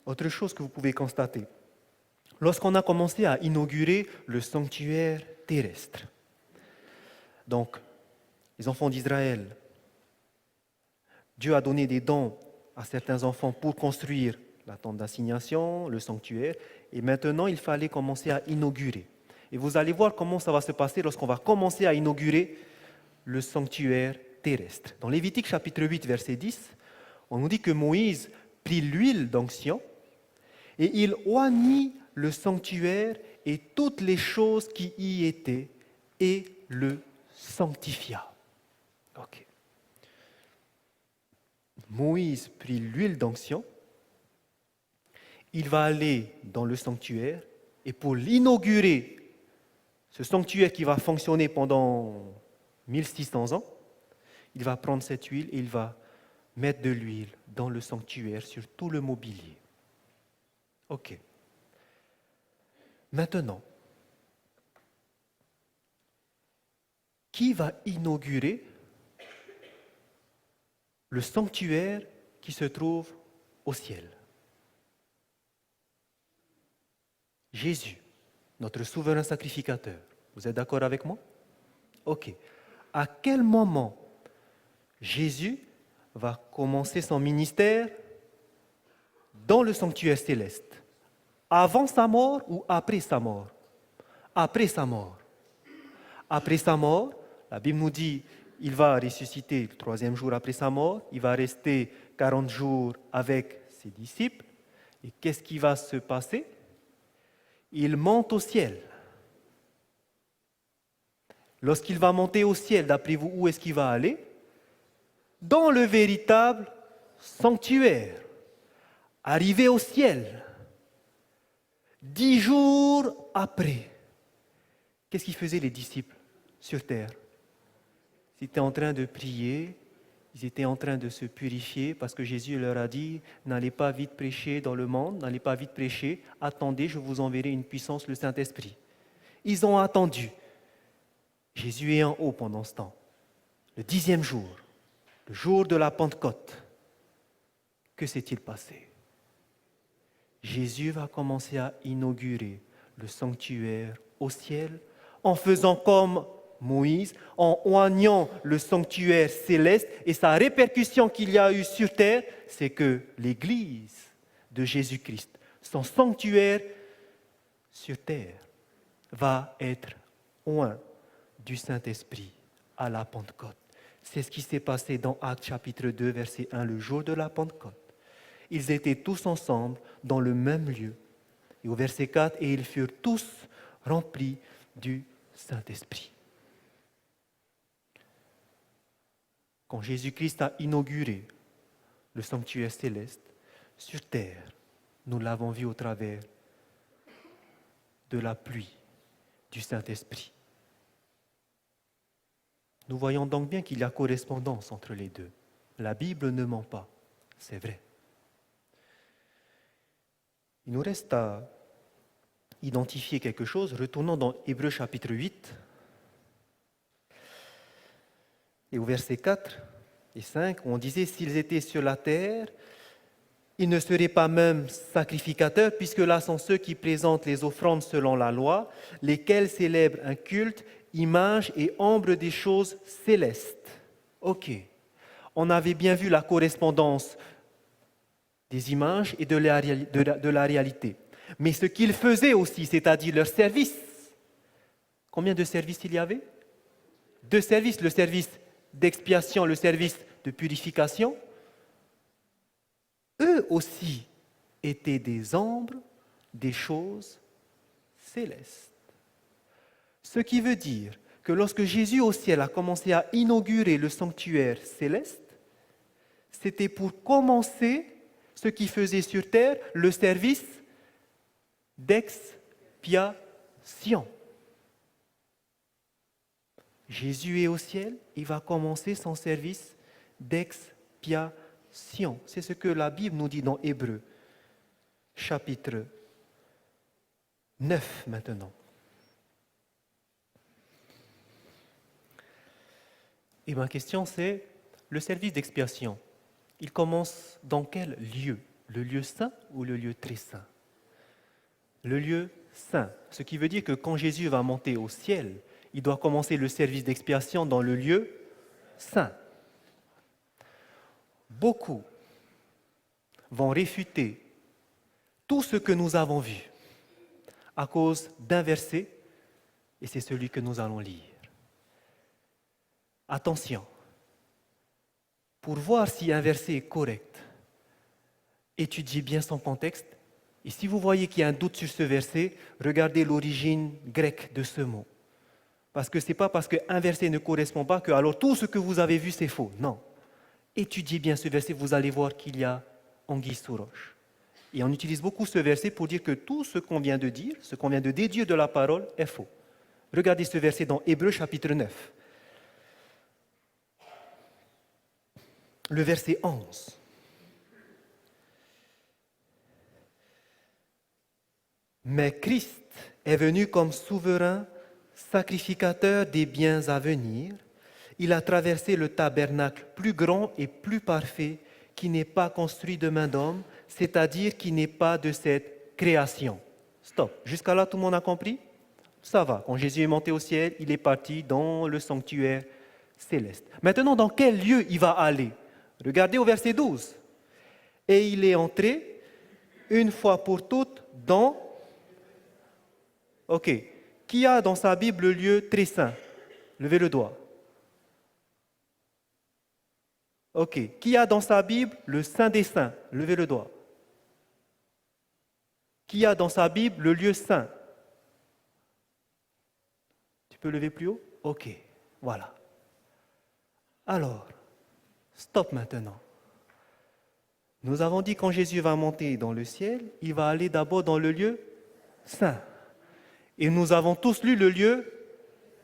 Speaker 1: Autre chose que vous pouvez constater, lorsqu'on a commencé à inaugurer le sanctuaire terrestre, donc les enfants d'Israël, Dieu a donné des dons à certains enfants pour construire la tente d'assignation, le sanctuaire, et maintenant il fallait commencer à inaugurer. Et vous allez voir comment ça va se passer lorsqu'on va commencer à inaugurer le sanctuaire terrestre. Dans Lévitique chapitre 8, verset 10, on nous dit que Moïse prit l'huile d'onction et il oignit le sanctuaire et toutes les choses qui y étaient et le sanctifia. Ok. Moïse prit l'huile d'onction, il va aller dans le sanctuaire et pour l'inaugurer, ce sanctuaire qui va fonctionner pendant 1600 ans, il va prendre cette huile et il va mettre de l'huile dans le sanctuaire sur tout le mobilier. Ok. Maintenant, qui va inaugurer le sanctuaire qui se trouve au ciel? Jésus, notre souverain sacrificateur. Vous êtes d'accord avec moi? Ok. À quel moment Jésus va commencer son ministère dans le sanctuaire céleste? Avant sa mort ou après sa mort? Après sa mort. Après sa mort, la Bible nous dit il va ressusciter le 3e jour après sa mort, il va rester 40 jours avec ses disciples. Et qu'est-ce qui va se passer? Il monte au ciel. Lorsqu'il va monter au ciel, d'après vous, où est-ce qu'il va aller? Dans le véritable sanctuaire. Arrivé au ciel. 10 jours après. Qu'est-ce qu'ils faisaient les disciples sur terre? Ils étaient en train de prier, ils étaient en train de se purifier parce que Jésus leur a dit « N'allez pas vite prêcher dans le monde, n'allez pas vite prêcher, attendez, je vous enverrai une puissance, le Saint-Esprit. » Ils ont attendu. Jésus est en haut pendant ce temps. Le 10e jour, le jour de la Pentecôte, que s'est-il passé? Jésus va commencer à inaugurer le sanctuaire au ciel en faisant comme Moïse, en oignant le sanctuaire céleste, et sa répercussion qu'il y a eu sur terre, c'est que l'Église de Jésus-Christ, son sanctuaire sur terre, va être oint du Saint-Esprit à la Pentecôte. C'est ce qui s'est passé dans Actes chapitre 2, verset 1, le jour de la Pentecôte. Ils étaient tous ensemble dans le même lieu. Et au verset 4, et ils furent tous remplis du Saint-Esprit. Quand Jésus-Christ a inauguré le sanctuaire céleste sur terre, nous l'avons vu au travers de la pluie du Saint-Esprit. Nous voyons donc bien qu'il y a correspondance entre les deux. La Bible ne ment pas, c'est vrai. Il nous reste à identifier quelque chose. Retournons dans Hébreux chapitre 8 et au verset 4 et 5, où on disait « S'ils étaient sur la terre, ils ne seraient pas même sacrificateurs, puisque là sont ceux qui présentent les offrandes selon la loi, lesquels célèbrent un culte, image et ombre des choses célestes. » Ok, on avait bien vu la correspondance des images et de la réalité. Mais ce qu'ils faisaient aussi, c'est-à-dire leur service, combien de services il y avait? 2 services, le service d'expiation, le service de purification. Eux aussi étaient des ombres des choses célestes. Ce qui veut dire que lorsque Jésus au ciel a commencé à inaugurer le sanctuaire céleste, c'était pour commencer ce qui faisait sur terre le service d'expiation. Jésus est au ciel, il va commencer son service d'expiation. C'est ce que la Bible nous dit dans Hébreux, chapitre 9 maintenant. Et ma question c'est, le service d'expiation, il commence dans quel lieu? Le lieu saint ou le lieu très saint? Le lieu saint. Ce qui veut dire que quand Jésus va monter au ciel, il doit commencer le service d'expiation dans le lieu saint. Beaucoup vont réfuter tout ce que nous avons vu à cause d'un verset, et c'est celui que nous allons lire. Attention, pour voir si un verset est correct, étudiez bien son contexte, et si vous voyez qu'il y a un doute sur ce verset, regardez l'origine grecque de ce mot. Parce que ce n'est pas parce qu'un verset ne correspond pas que alors tout ce que vous avez vu c'est faux. Non. Étudiez bien ce verset, vous allez voir qu'il y a anguille sous roche. Et on utilise beaucoup ce verset pour dire que tout ce qu'on vient de dire, ce qu'on vient de déduire de la parole, est faux. Regardez ce verset dans Hébreux chapitre 9. Le verset 11. Mais Christ est venu comme souverain sacrificateur des biens à venir. Il a traversé le tabernacle plus grand et plus parfait qui n'est pas construit de main d'homme, c'est-à-dire qui n'est pas de cette création. Stop. Jusqu'à là, tout le monde a compris? Ça va. Quand Jésus est monté au ciel, il est parti dans le sanctuaire céleste. Maintenant, dans quel lieu il va aller? Regardez au verset 12. Et il est entré une fois pour toutes dans... Ok. Qui a dans sa Bible le lieu très saint? Levez le doigt. Ok. Qui a dans sa Bible le Saint des Saints? Levez le doigt. Qui a dans sa Bible le lieu saint? Tu peux lever plus haut? Ok. Voilà. Alors, stop maintenant. Nous avons dit quand Jésus va monter dans le ciel, il va aller d'abord dans le lieu saint. Et nous avons tous lu le lieu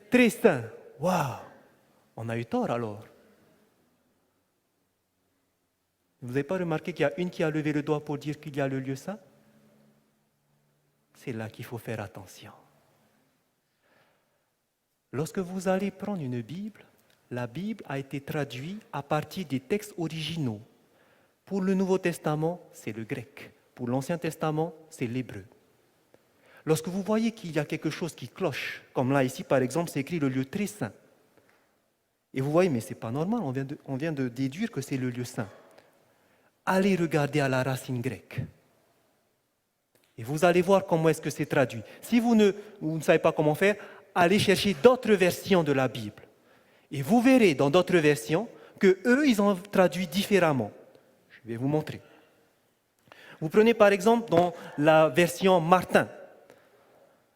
Speaker 1: très saint. Waouh! On a eu tort alors. Vous n'avez pas remarqué qu'il y a une qui a levé le doigt pour dire qu'il y a le lieu saint? C'est là qu'il faut faire attention. Lorsque vous allez prendre une Bible, la Bible a été traduite à partir des textes originaux. Pour le Nouveau Testament, c'est le grec. Pour l'Ancien Testament, c'est l'hébreu. Lorsque vous voyez qu'il y a quelque chose qui cloche, comme là ici par exemple, c'est écrit le lieu très saint. Et vous voyez, mais ce n'est pas normal, on vient de déduire que c'est le lieu saint. Allez regarder à la racine grecque. Et vous allez voir comment est-ce que c'est traduit. Si vous ne savez pas comment faire, allez chercher d'autres versions de la Bible. Et vous verrez dans d'autres versions que eux, ils ont traduit différemment. Je vais vous montrer. Vous prenez par exemple dans la version Martin.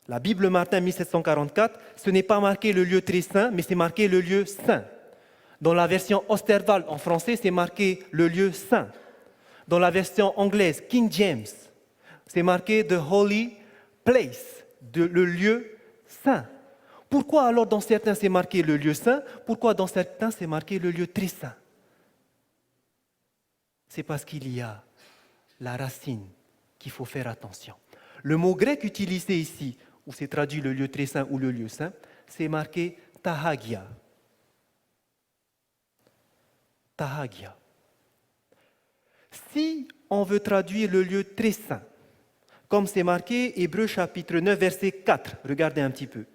Speaker 1: La Bible Martin 1744, ce n'est pas marqué le lieu très saint, mais c'est marqué le lieu saint. Dans la version Osterwald en français, c'est marqué le lieu saint. Dans la version anglaise, King James, c'est marqué The Holy Place, le lieu saint. Pourquoi alors dans certains c'est marqué le lieu saint? Pourquoi dans certains c'est marqué le lieu très saint? C'est parce qu'il y a la racine qu'il faut faire attention. Le mot grec utilisé ici, où c'est traduit le lieu très saint ou le lieu saint, c'est marqué tahagia. Tahagia. Si on veut traduire le lieu très saint, comme c'est marqué Hébreux chapitre 9, verset 4, regardez un petit peu.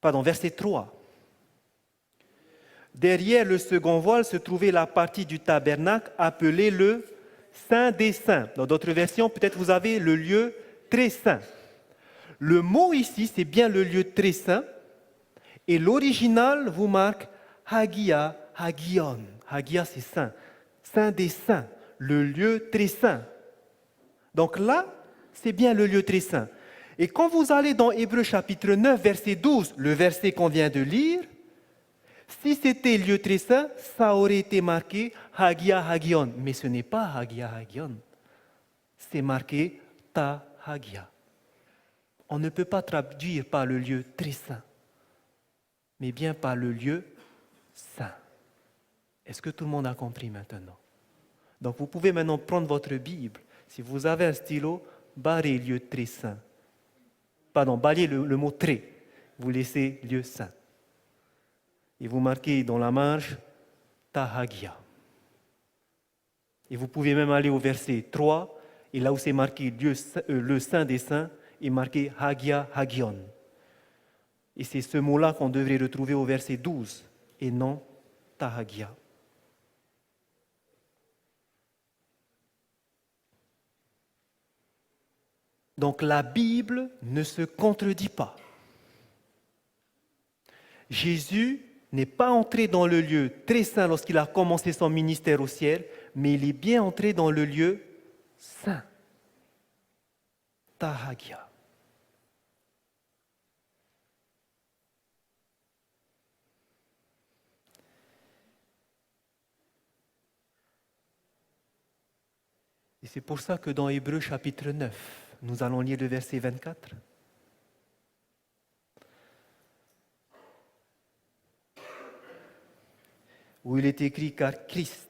Speaker 1: Pardon, verset 3. Derrière le second voile se trouvait la partie du tabernacle appelée le Saint des Saints. Dans d'autres versions, peut-être vous avez le lieu très saint. Le mot ici, c'est bien le lieu très saint. Et l'original vous marque Hagia, Hagion. Hagia, c'est saint. Saint des saints, le lieu très saint. Donc là, c'est bien le lieu très saint. Et quand vous allez dans Hébreux chapitre 9, verset 12, le verset qu'on vient de lire, si c'était lieu très saint, ça aurait été marqué Hagia Hagion. Mais ce n'est pas Hagia Hagion. C'est marqué Ta Hagia. On ne peut pas traduire par le lieu très saint, mais bien par le lieu saint. Est-ce que tout le monde a compris maintenant? Donc vous pouvez maintenant prendre votre Bible. Si vous avez un stylo, barrez lieu très saint. Pardon, balayez le mot très. Vous laissez lieu saint. Et vous marquez dans la marge Tahagia. Et vous pouvez même aller au verset 3, et là où c'est marqué le Saint des Saints, est marqué Hagia Hagion. Et c'est ce mot-là qu'on devrait retrouver au verset 12, et non Tahagia. Donc la Bible ne se contredit pas. Jésus n'est pas entré dans le lieu très saint lorsqu'il a commencé son ministère au ciel, mais il est bien entré dans le lieu saint. Tahagia. Et Et c'est pour ça que dans Hébreux chapitre 9, nous allons lire le verset 24. Où il est écrit « Car Christ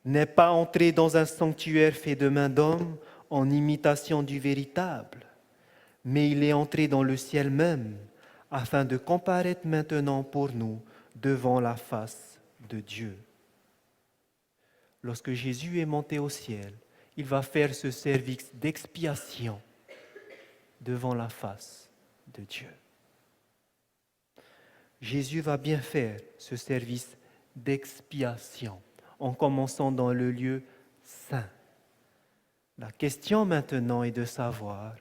Speaker 1: n'est pas entré dans un sanctuaire fait de main d'homme en imitation du véritable, mais il est entré dans le ciel même, afin de comparaître maintenant pour nous devant la face de Dieu. » Lorsque Jésus est monté au ciel, il va faire ce service d'expiation devant la face de Dieu. Jésus va bien faire ce service d'expiation en commençant dans le lieu saint. La question maintenant est de savoir,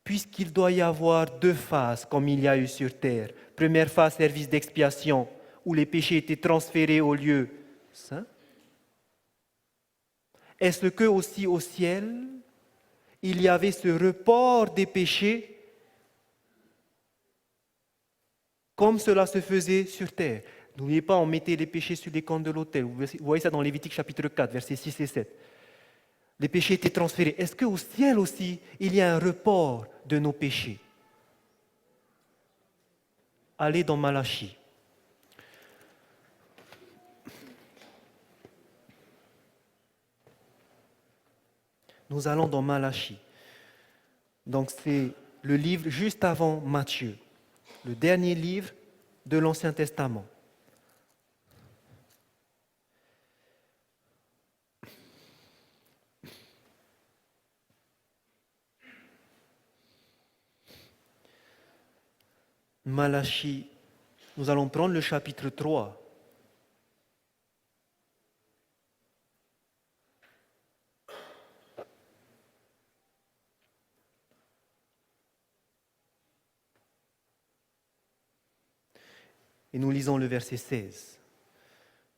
Speaker 1: puisqu'il doit y avoir deux phases comme il y a eu sur terre, première phase, service d'expiation, où les péchés étaient transférés au lieu saint, est-ce que aussi au ciel, il y avait ce report des péchés comme cela se faisait sur terre? N'oubliez pas, on mettait les péchés sur les comptes de l'autel. Vous voyez ça dans Lévitique chapitre 4, versets 6 et 7. Les péchés étaient transférés. Est-ce qu'au ciel aussi, il y a un report de nos péchés? Allez dans Malachie. Nous allons dans Malachie. Donc c'est le livre juste avant Matthieu, le dernier livre de l'Ancien Testament. Malachie, nous allons prendre le chapitre 3. Et nous lisons le verset 16.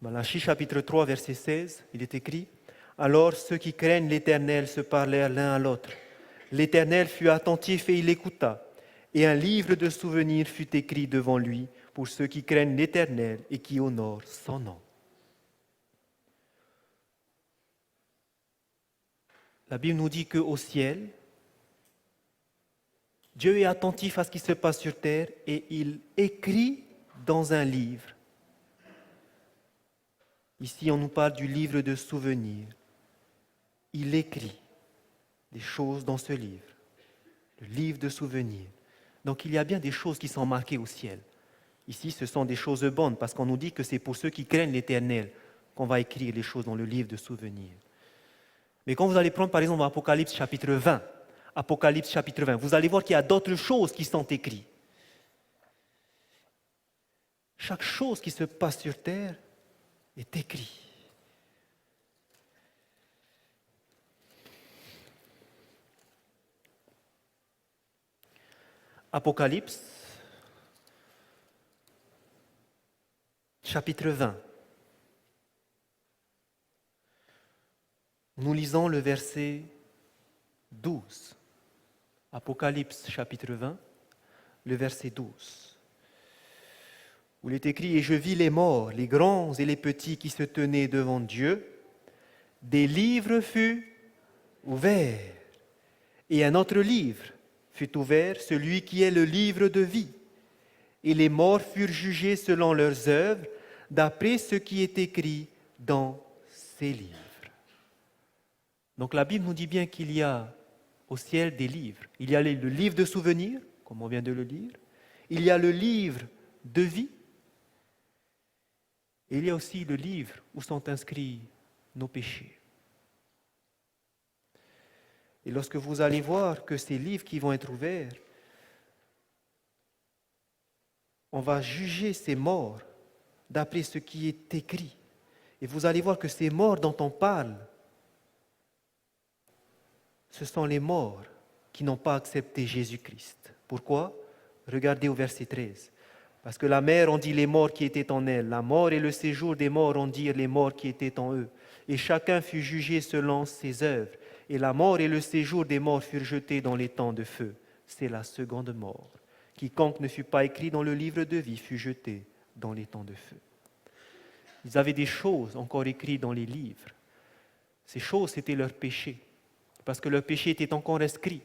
Speaker 1: Malachie chapitre 3, verset 16, il est écrit « Alors ceux qui craignent l'Éternel se parlèrent l'un à l'autre. L'Éternel fut attentif et il écouta. Et un livre de souvenirs fut écrit devant lui pour ceux qui craignent l'Éternel et qui honorent son nom. » La Bible nous dit qu'au ciel, Dieu est attentif à ce qui se passe sur terre et il écrit dans un livre. Ici, on nous parle du livre de souvenirs. Il écrit des choses dans ce livre, le livre de souvenirs. Donc il y a bien des choses qui sont marquées au ciel. Ici, ce sont des choses bonnes, parce qu'on nous dit que c'est pour ceux qui craignent l'Éternel qu'on va écrire les choses dans le livre de souvenirs. Mais quand vous allez prendre par exemple Apocalypse chapitre 20, vous allez voir qu'il y a d'autres choses qui sont écrites. Chaque chose qui se passe sur terre est écrite. Apocalypse, chapitre 20. Nous lisons le verset 12. Apocalypse, chapitre 20, le verset 12. Où il est écrit « Et je vis les morts, les grands et les petits qui se tenaient devant Dieu. Des livres furent ouverts. Et un autre livre fut ouvert, celui qui est le livre de vie. Et les morts furent jugés selon leurs œuvres, d'après ce qui est écrit dans ces livres. » Donc la Bible nous dit bien qu'il y a au ciel des livres. Il y a le livre de souvenirs, comme on vient de le lire. Il y a le livre de vie. Et il y a aussi le livre où sont inscrits nos péchés. Et lorsque vous allez voir que ces livres qui vont être ouverts, on va juger ces morts d'après ce qui est écrit. Et vous allez voir que ces morts dont on parle, ce sont les morts qui n'ont pas accepté Jésus-Christ. Pourquoi? Regardez au verset 13. Parce que la mer en dit les morts qui étaient en elle, la mort et le séjour des morts en dirent les morts qui étaient en eux. Et chacun fut jugé selon ses œuvres. Et la mort et le séjour des morts furent jetés dans les temps de feu. C'est la seconde mort. Quiconque ne fut pas écrit dans le livre de vie fut jeté dans les temps de feu. Ils avaient des choses encore écrites dans les livres. Ces choses, c'était leur péché, parce que leur péché était encore inscrit.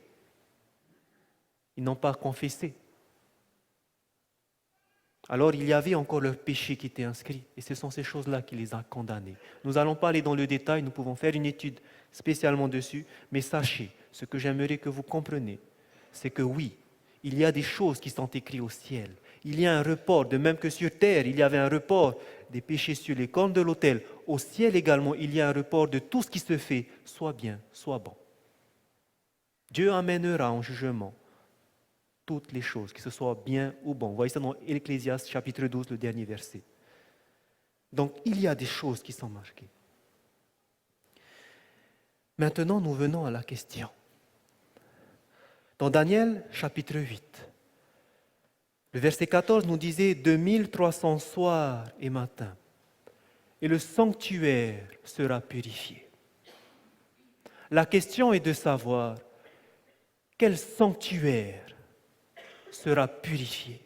Speaker 1: Ils n'ont pas confessé. Alors il y avait encore leur péché qui était inscrit, et ce sont ces choses-là qui les ont condamnés. Nous n'allons pas aller dans le détail, nous pouvons faire une étude spécialement dessus, mais sachez, ce que j'aimerais que vous compreniez, c'est que oui, il y a des choses qui sont écrites au ciel. Il y a un report, de même que sur terre, il y avait un report des péchés sur les cornes de l'autel. Au ciel également, il y a un report de tout ce qui se fait, soit bien, soit bon. Dieu amènera en jugement toutes les choses, que ce soit bien ou bon. Vous voyez ça dans Ecclésiaste chapitre 12, le dernier verset. Donc, il y a des choses qui sont marquées. Maintenant, nous venons à la question. Dans Daniel chapitre 8, le verset 14 nous disait « 2300 soirs et matins, et le sanctuaire sera purifié. » La question est de savoir quel sanctuaire sera purifié.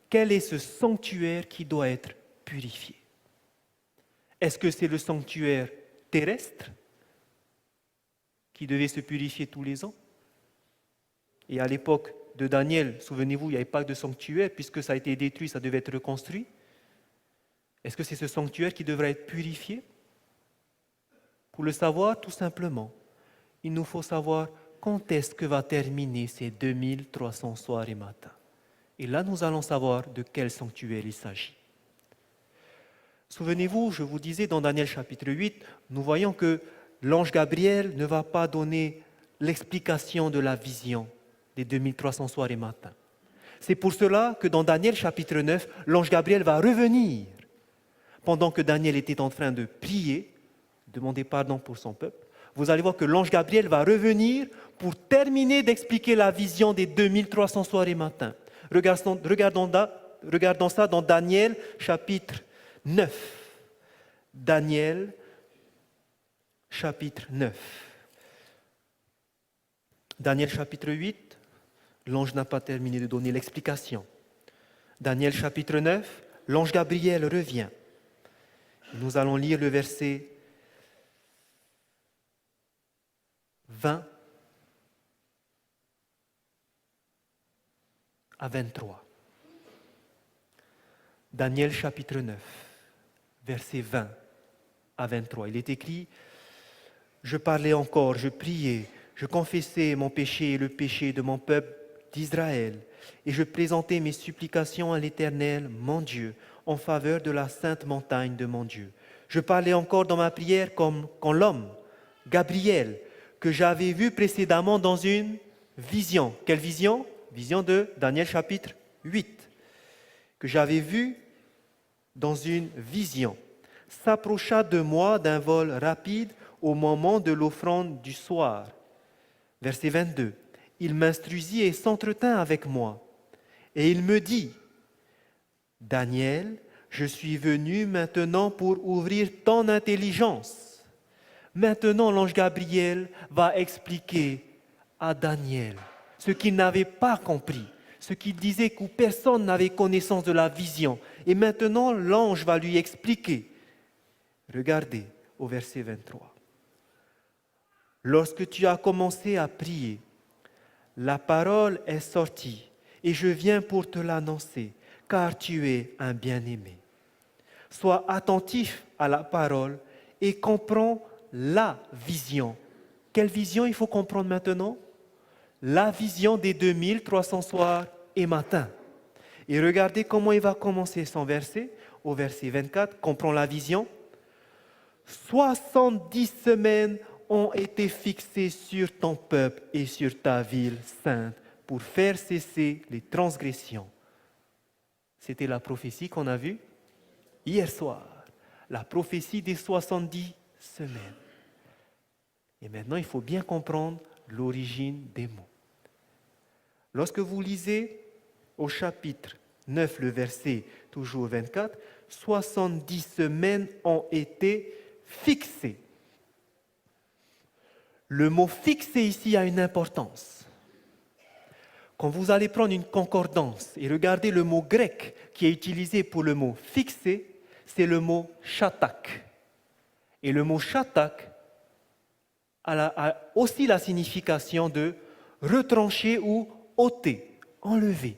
Speaker 1: Quel est ce sanctuaire qui doit être purifié? Est-ce que c'est le sanctuaire terrestre qui devait se purifier tous les ans? Et à l'époque de Daniel, souvenez-vous, il n'y avait pas de sanctuaire puisque ça a été détruit, ça devait être reconstruit. Est-ce que c'est ce sanctuaire qui devrait être purifié? Pour le savoir, tout simplement, il nous faut savoir quand est-ce que va terminer ces 2300 soirs et matins. Et là, nous allons savoir de quel sanctuaire il s'agit. Souvenez-vous, je vous disais dans Daniel chapitre 8, nous voyons que l'ange Gabriel ne va pas donner l'explication de la vision des 2300 soirs et matins. C'est pour cela que dans Daniel chapitre 9, l'ange Gabriel va revenir. Pendant que Daniel était en train de prier, demander pardon pour son peuple, vous allez voir que l'ange Gabriel va revenir pour terminer d'expliquer la vision des 2300 soirs et matins. Regardons ça dans Daniel chapitre 9. Daniel chapitre 9. Daniel chapitre 8, l'ange n'a pas terminé de donner l'explication. Daniel chapitre 9, l'ange Gabriel revient. Nous allons lire le verset 20 à 23. Daniel chapitre 9, verset 20 à 23. Il est écrit « Je parlais encore, je priais, je confessais mon péché et le péché de mon peuple d'Israël, et je présentais mes supplications à l'Éternel, mon Dieu, en faveur de la sainte montagne de mon Dieu. Je parlais encore dans ma prière comme quand l'homme, Gabriel, que j'avais vu précédemment dans une vision. Quelle vision? Vision de Daniel chapitre 8. Que j'avais vu dans une vision. S'approcha de moi d'un vol rapide au moment de l'offrande du soir. Verset 22. Il m'instruisit et s'entretint avec moi. Et il me dit, Daniel, je suis venu maintenant pour ouvrir ton intelligence. Maintenant, l'ange Gabriel va expliquer à Daniel ce qu'il n'avait pas compris, ce qu'il disait que personne n'avait connaissance de la vision. Et maintenant, l'ange va lui expliquer. Regardez au verset 23. Lorsque tu as commencé à prier, la parole est sortie et je viens pour te l'annoncer, car tu es un bien-aimé. Sois attentif à la parole et comprends la vision. Quelle vision il faut comprendre maintenant? La vision des 2300 soirs et matins. Et regardez comment il va commencer son verset. Au verset 24, comprends la vision. 70 semaines ont été fixées sur ton peuple et sur ta ville sainte pour faire cesser les transgressions. C'était la prophétie qu'on a vue hier soir. La prophétie des 70 semaines. Et maintenant, il faut bien comprendre l'origine des mots. Lorsque vous lisez au chapitre 9, le verset toujours 24, 70 semaines ont été fixées. Le mot fixé ici a une importance. Quand vous allez prendre une concordance et regarder le mot grec qui est utilisé pour le mot fixé, c'est le mot shatak. Et le mot shatak a aussi la signification de retrancher ou ôter, enlever.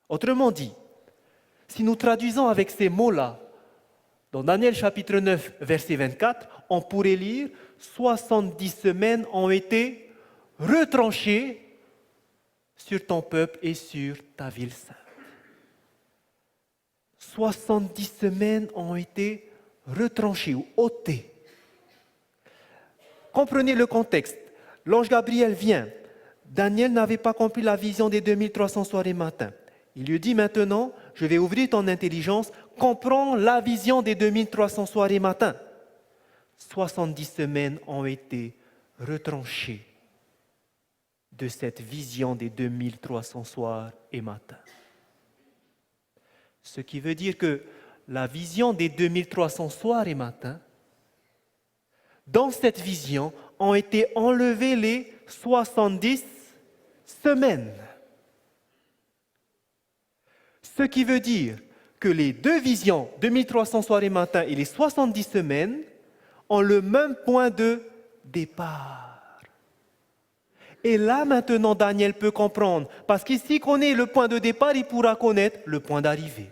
Speaker 1: Autrement dit, si nous traduisons avec ces mots-là, dans Daniel chapitre 9, verset 24, on pourrait lire « 70 semaines ont été retranchées sur ton peuple et sur ta ville sainte. » 70 semaines ont été retranchées ou ôtées. Comprenez le contexte. L'ange Gabriel vient. Daniel n'avait pas compris la vision des 2300 soirs et matins. Il lui dit maintenant, je vais ouvrir ton intelligence, comprends la vision des 2300 soirs et matins. 70 semaines ont été retranchées de cette vision des 2300 soirs et matins. Ce qui veut dire que la vision des 2300 soirs et matins, dans cette vision, ont été enlevées les 70 semaines. Ce qui veut dire que les deux visions, 2300 soirs et matins et les 70 semaines, ont le même point de départ. Et là, maintenant, Daniel peut comprendre, parce que s'il connaît le point de départ, il pourra connaître le point d'arrivée.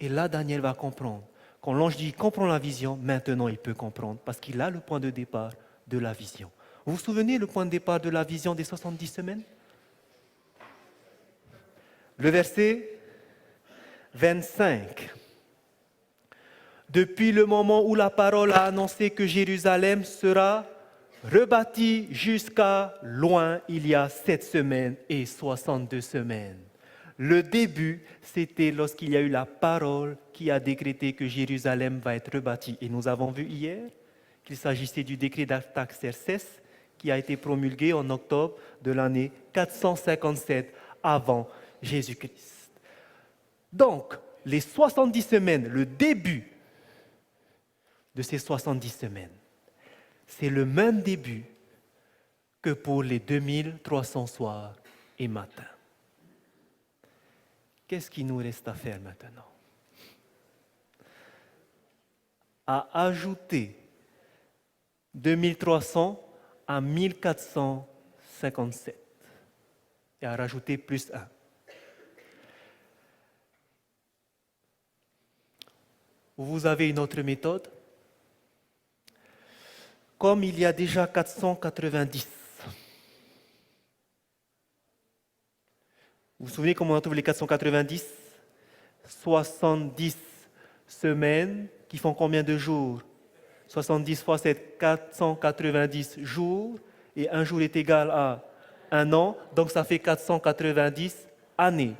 Speaker 1: Et là, Daniel va comprendre. Quand l'ange dit « comprends la vision », maintenant il peut comprendre, parce qu'il a le point de départ de la vision. Vous vous souvenez le point de départ de la vision des 70 semaines ? Le verset 25. Depuis le moment où la parole a annoncé que Jérusalem sera rebâtie jusqu'à loin, il y a 7 semaines et 62 semaines. Le début, c'était lorsqu'il y a eu la parole qui a décrété que Jérusalem va être rebâtie. Et nous avons vu hier qu'il s'agissait du décret d'Artaxerxès qui a été promulgué en octobre de l'année 457 avant Jésus-Christ. Donc, les 70 semaines, le début de ces 70 semaines, c'est le même début que pour les 2300 soirs et matins. Qu'est-ce qu'il nous reste à faire maintenant ? À ajouter 2300 à 1457 et à rajouter plus 1. Vous avez une autre méthode. Comme il y a déjà 490, vous vous souvenez comment on trouve les 490 ? 70 semaines qui font combien de jours ? 70 fois 7, 490 jours. Et un jour est égal à un an, donc ça fait 490 années.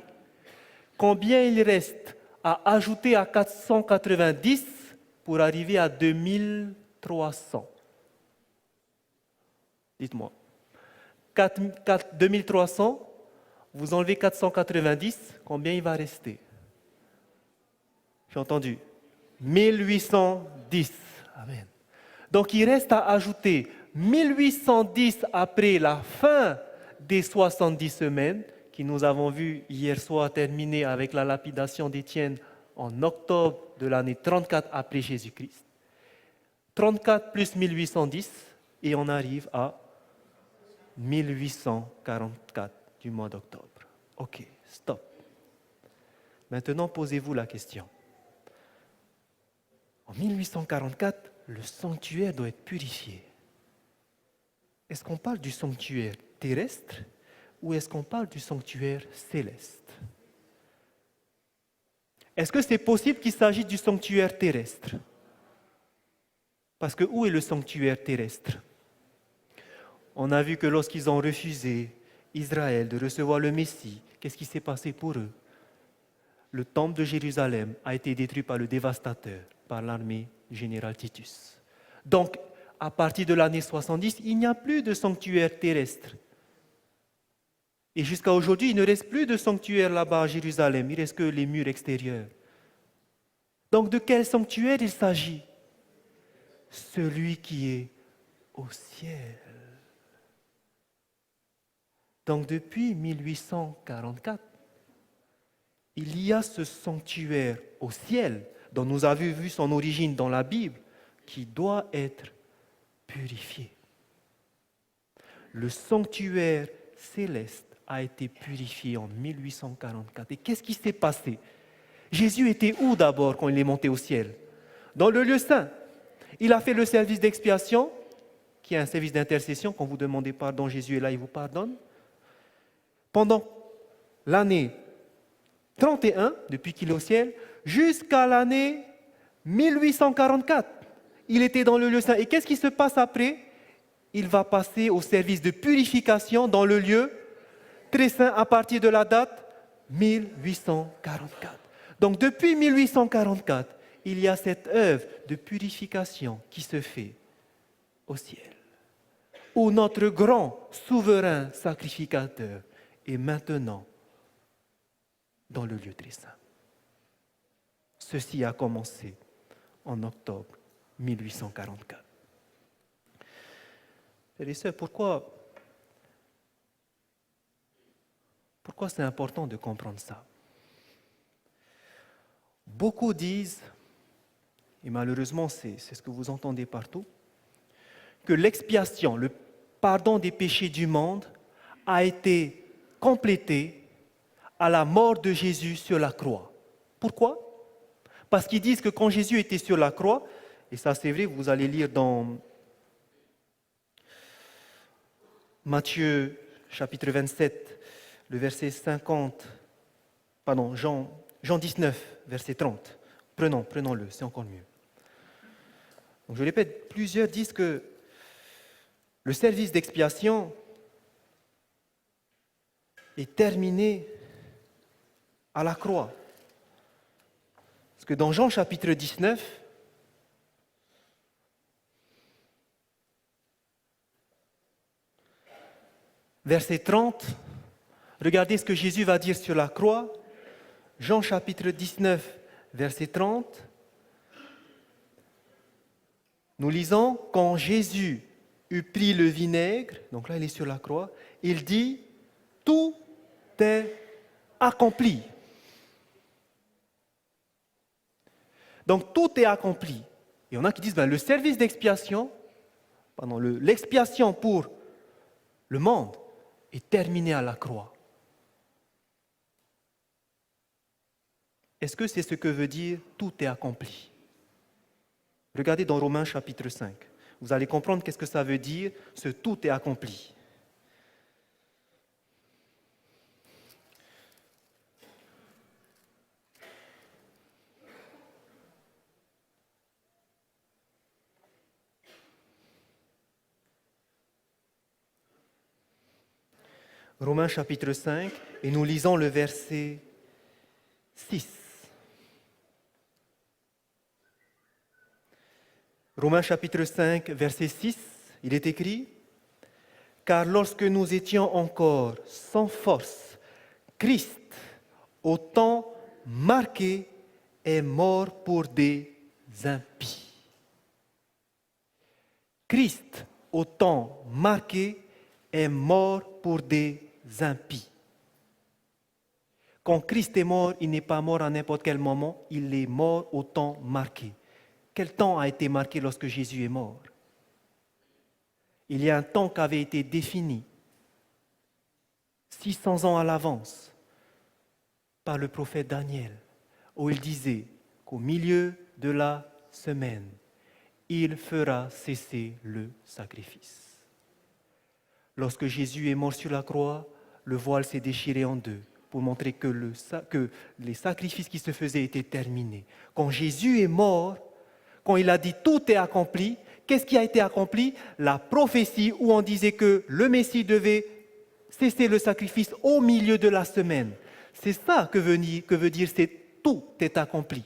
Speaker 1: Combien il reste à ajouter à 490 pour arriver à 2300 ? Dites-moi. 2300, vous enlevez 490, combien il va rester ? J'ai entendu. 1810. Amen. Donc il reste à ajouter 1810 après la fin des 70 semaines, qui nous avons vu hier soir terminer avec la lapidation d'Étienne en octobre de l'année 34 après Jésus-Christ. 34 plus 1810, et on arrive à 1844 du mois d'octobre. Ok, stop. Maintenant, posez-vous la question. En 1844, le sanctuaire doit être purifié. Est-ce qu'on parle du sanctuaire terrestre ou est-ce qu'on parle du sanctuaire céleste ? Est-ce que c'est possible qu'il s'agisse du sanctuaire terrestre ? Parce que où est le sanctuaire terrestre ? On a vu que lorsqu'ils ont refusé, Israël, de recevoir le Messie, qu'est-ce qui s'est passé pour eux ? Le temple de Jérusalem a été détruit par le dévastateur, par l'armée du général Titus. Donc, à partir de l'année 70, il n'y a plus de sanctuaire terrestre. Et jusqu'à aujourd'hui, il ne reste plus de sanctuaire là-bas à Jérusalem, il ne reste que les murs extérieurs. Donc, de quel sanctuaire il s'agit ? Celui qui est au ciel. Donc, depuis 1844, il y a ce sanctuaire au ciel dont nous avons vu son origine dans la Bible, qui doit être purifié. Le sanctuaire céleste a été purifié en 1844. Et qu'est-ce qui s'est passé? Jésus était où d'abord quand il est monté au ciel? Dans le lieu saint. Il a fait le service d'expiation, qui est un service d'intercession. Quand vous demandez pardon, Jésus est là, il vous pardonne. Pendant l'année 31, depuis qu'il est au ciel, jusqu'à l'année 1844. Il était dans le lieu saint. Et qu'est-ce qui se passe après? Il va passer au service de purification dans le lieu très saint à partir de la date 1844. Donc depuis 1844, il y a cette œuvre de purification qui se fait au ciel, où notre grand souverain sacrificateur est maintenant dans le lieu très saint. Ceci a commencé en octobre 1844. Frères et sœurs, pourquoi c'est important de comprendre ça? Beaucoup disent, et malheureusement c'est ce que vous entendez partout, que l'expiation, le pardon des péchés du monde a été complété à la mort de Jésus sur la croix. Pourquoi? Parce qu'ils disent que quand Jésus était sur la croix, et ça c'est vrai, vous allez lire dans Matthieu chapitre 27, le verset 50, pardon, Jean 19, verset 30. Prenons-le, c'est encore mieux. Donc je répète, plusieurs disent que le service d'expiation est terminé à la croix. Parce que dans Jean chapitre 19, verset 30, regardez ce que Jésus va dire sur la croix. Jean chapitre 19, verset 30. Nous lisons, quand Jésus eut pris le vinaigre, donc là il est sur la croix, il dit, tout est accompli. Donc tout est accompli. Il y en a qui disent, le service d'expiation, l'expiation pour le monde est terminé à la croix. Est-ce que c'est ce que veut dire tout est accompli? Regardez dans Romains chapitre 5. Vous allez comprendre qu'est-ce que ça veut dire, ce tout est accompli. Romains chapitre 5, et nous lisons le verset 6. Romains chapitre 5, verset 6, il est écrit, « Car lorsque nous étions encore sans force, Christ, au temps marqué, est mort pour des impies. » Christ, au temps marqué, est mort pour des impies. Quand Christ est mort, il n'est pas mort à n'importe quel moment, il est mort au temps marqué. Quel temps a été marqué lorsque Jésus est mort? Il y a un temps qui avait été défini, 600 ans à l'avance, par le prophète Daniel, où il disait qu'au milieu de la semaine, il fera cesser le sacrifice. Lorsque Jésus est mort sur la croix, le voile s'est déchiré en deux pour montrer que les sacrifices qui se faisaient étaient terminés. Quand Jésus est mort, quand il a dit « tout est accompli », qu'est-ce qui a été accompli? La prophétie où on disait que le Messie devait cesser le sacrifice au milieu de la semaine. C'est ça que veut dire c'est « tout est accompli ».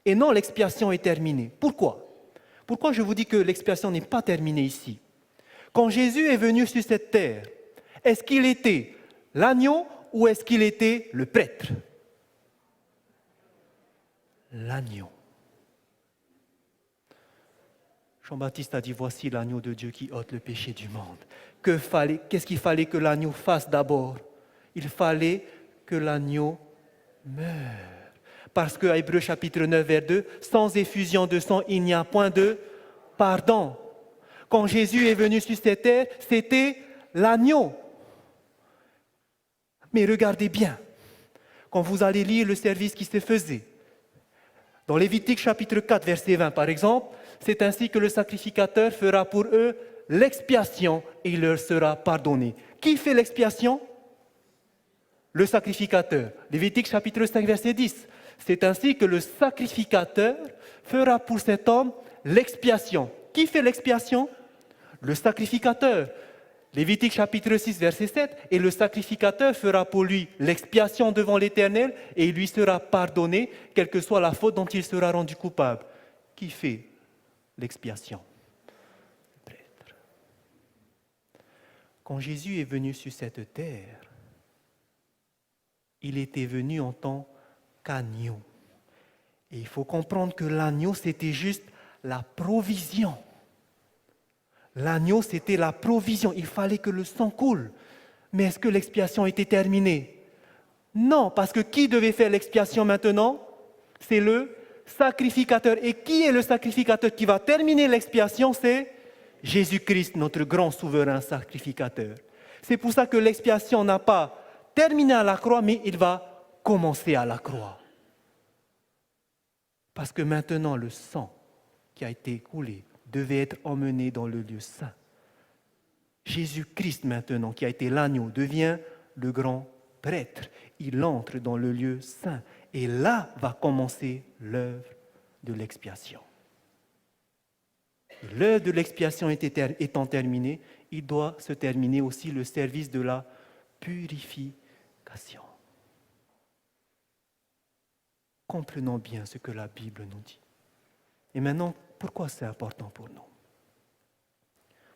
Speaker 1: Et non, l'expiation est terminée. Pourquoi? Pourquoi je vous dis que l'expiation n'est pas terminée ici? Quand Jésus est venu sur cette terre, est-ce qu'il était l'agneau ou est-ce qu'il était le prêtre? L'agneau. Jean-Baptiste a dit, voici l'agneau de Dieu qui ôte le péché du monde. Qu'est-ce qu'il fallait que l'agneau fasse d'abord? Il fallait que l'agneau meure. Parce que Hébreux chapitre 9, vers 2, sans effusion de sang, il n'y a point de pardon. Quand Jésus est venu sur cette terre, c'était l'agneau. Mais regardez bien, quand vous allez lire le service qui se faisait, dans Lévitique chapitre 4, verset 20 par exemple, c'est ainsi que le sacrificateur fera pour eux l'expiation et il leur sera pardonné. Qui fait l'expiation? Le sacrificateur. Lévitique chapitre 5, verset 10. C'est ainsi que le sacrificateur fera pour cet homme l'expiation. Qui fait l'expiation? Le sacrificateur. Lévitique chapitre 6, verset 7. Et le sacrificateur fera pour lui l'expiation devant l'Éternel et il lui sera pardonné, quelle que soit la faute dont il sera rendu coupable. Qui fait l'expiation? Le prêtre. Quand Jésus est venu sur cette terre, il était venu en tant qu'agneau. Et il faut comprendre que l'agneau, c'était juste la provision. L'agneau, c'était la provision. Il fallait que le sang coule. Mais est-ce que l'expiation était terminée? Non, parce que qui devait faire l'expiation maintenant? C'est le sacrificateur. Et qui est le sacrificateur qui va terminer l'expiation? C'est Jésus-Christ, notre grand souverain sacrificateur. C'est pour ça que l'expiation n'a pas terminé à la croix, mais il va commencer à la croix. Parce que maintenant, le sang qui a été coulé devait être emmené dans le lieu saint. Jésus-Christ, maintenant, qui a été l'agneau, devient le grand prêtre. Il entre dans le lieu saint. Et là va commencer l'œuvre de l'expiation. L'œuvre de l'expiation étant terminée, il doit se terminer aussi le service de la purification. Comprenons bien ce que la Bible nous dit. Et maintenant, pourquoi c'est important pour nous?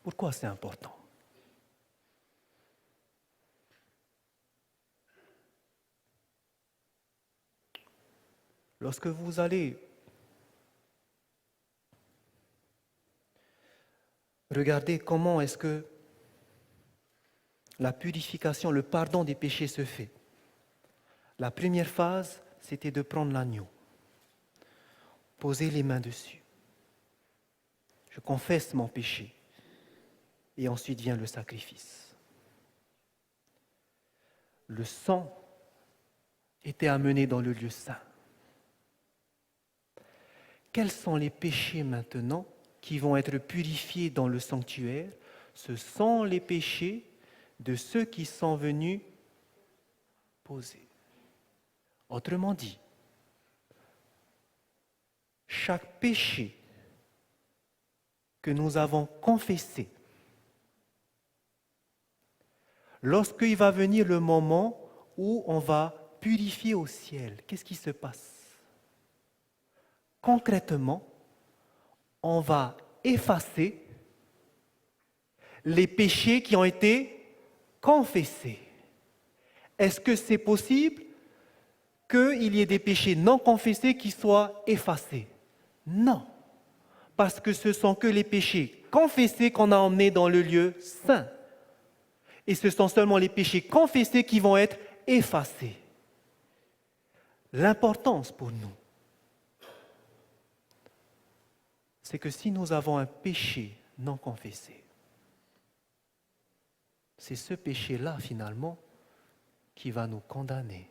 Speaker 1: Pourquoi c'est important? Lorsque vous allez regarder comment est-ce que la purification, le pardon des péchés se fait, la première phase, c'était de prendre l'agneau, poser les mains dessus. Je confesse mon péché. Et ensuite vient le sacrifice. Le sang était amené dans le lieu saint. Quels sont les péchés maintenant qui vont être purifiés dans le sanctuaire? Ce sont les péchés de ceux qui sont venus poser. Autrement dit, chaque péché que nous avons confessé, lorsqu'il va venir le moment où on va purifier au ciel, qu'est-ce qui se passe? Concrètement, on va effacer les péchés qui ont été confessés. Est-ce que c'est possible qu'il y ait des péchés non confessés qui soient effacés? Non, parce que ce sont que les péchés confessés qu'on a emmenés dans le lieu saint. Et ce sont seulement les péchés confessés qui vont être effacés. L'importance pour nous, c'est que si nous avons un péché non confessé, c'est ce péché-là, finalement, qui va nous condamner.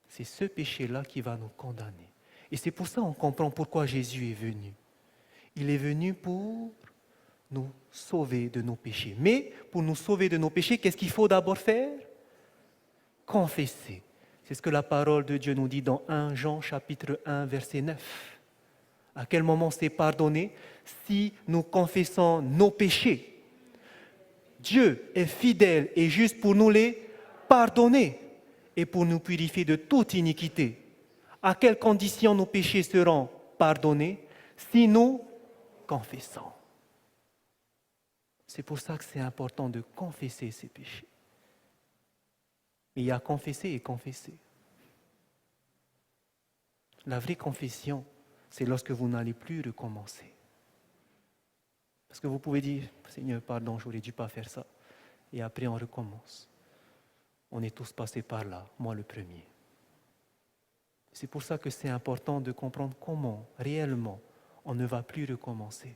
Speaker 1: C'est ce péché-là qui va nous condamner. Et c'est pour ça qu'on comprend pourquoi Jésus est venu. Il est venu pour nous sauver de nos péchés. Mais pour nous sauver de nos péchés, qu'est-ce qu'il faut d'abord faire? Confesser. C'est ce que la parole de Dieu nous dit dans 1 Jean chapitre 1, verset 9. À quel moment c'est pardonné? Si nous confessons nos péchés. Dieu est fidèle et juste pour nous les pardonner et pour nous purifier de toute iniquité. À quelles conditions nos péchés seront pardonnés? Si nous confessons. C'est pour ça que c'est important de confesser ses péchés. Mais il y a confesser et confesser. La vraie confession, c'est lorsque vous n'allez plus recommencer. Parce que vous pouvez dire, Seigneur, pardon, j'aurais dû pas faire ça. Et après, on recommence. On est tous passés par là, moi le premier. C'est pour ça que c'est important de comprendre comment, réellement, on ne va plus recommencer.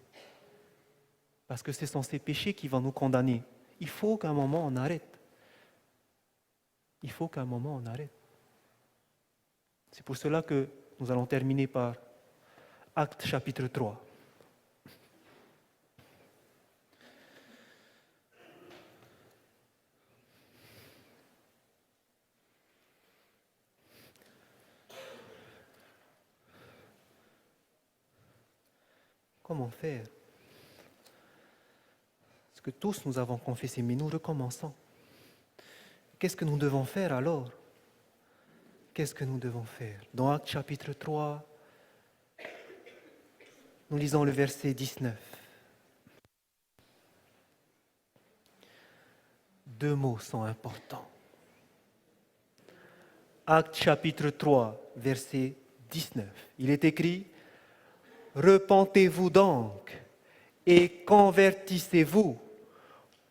Speaker 1: Parce que ce sont ces péchés qui vont nous condamner. Il faut qu'à un moment on arrête. Il faut qu'à un moment on arrête. C'est pour cela que nous allons terminer par Actes chapitre 3. Comment faire? Parce que tous nous avons confessé, mais nous recommençons. Qu'est-ce que nous devons faire alors? Qu'est-ce que nous devons faire? Dans Actes chapitre 3, nous lisons le verset 19. Deux mots sont importants. Actes chapitre 3, verset 19. Il est écrit: repentez-vous donc et convertissez-vous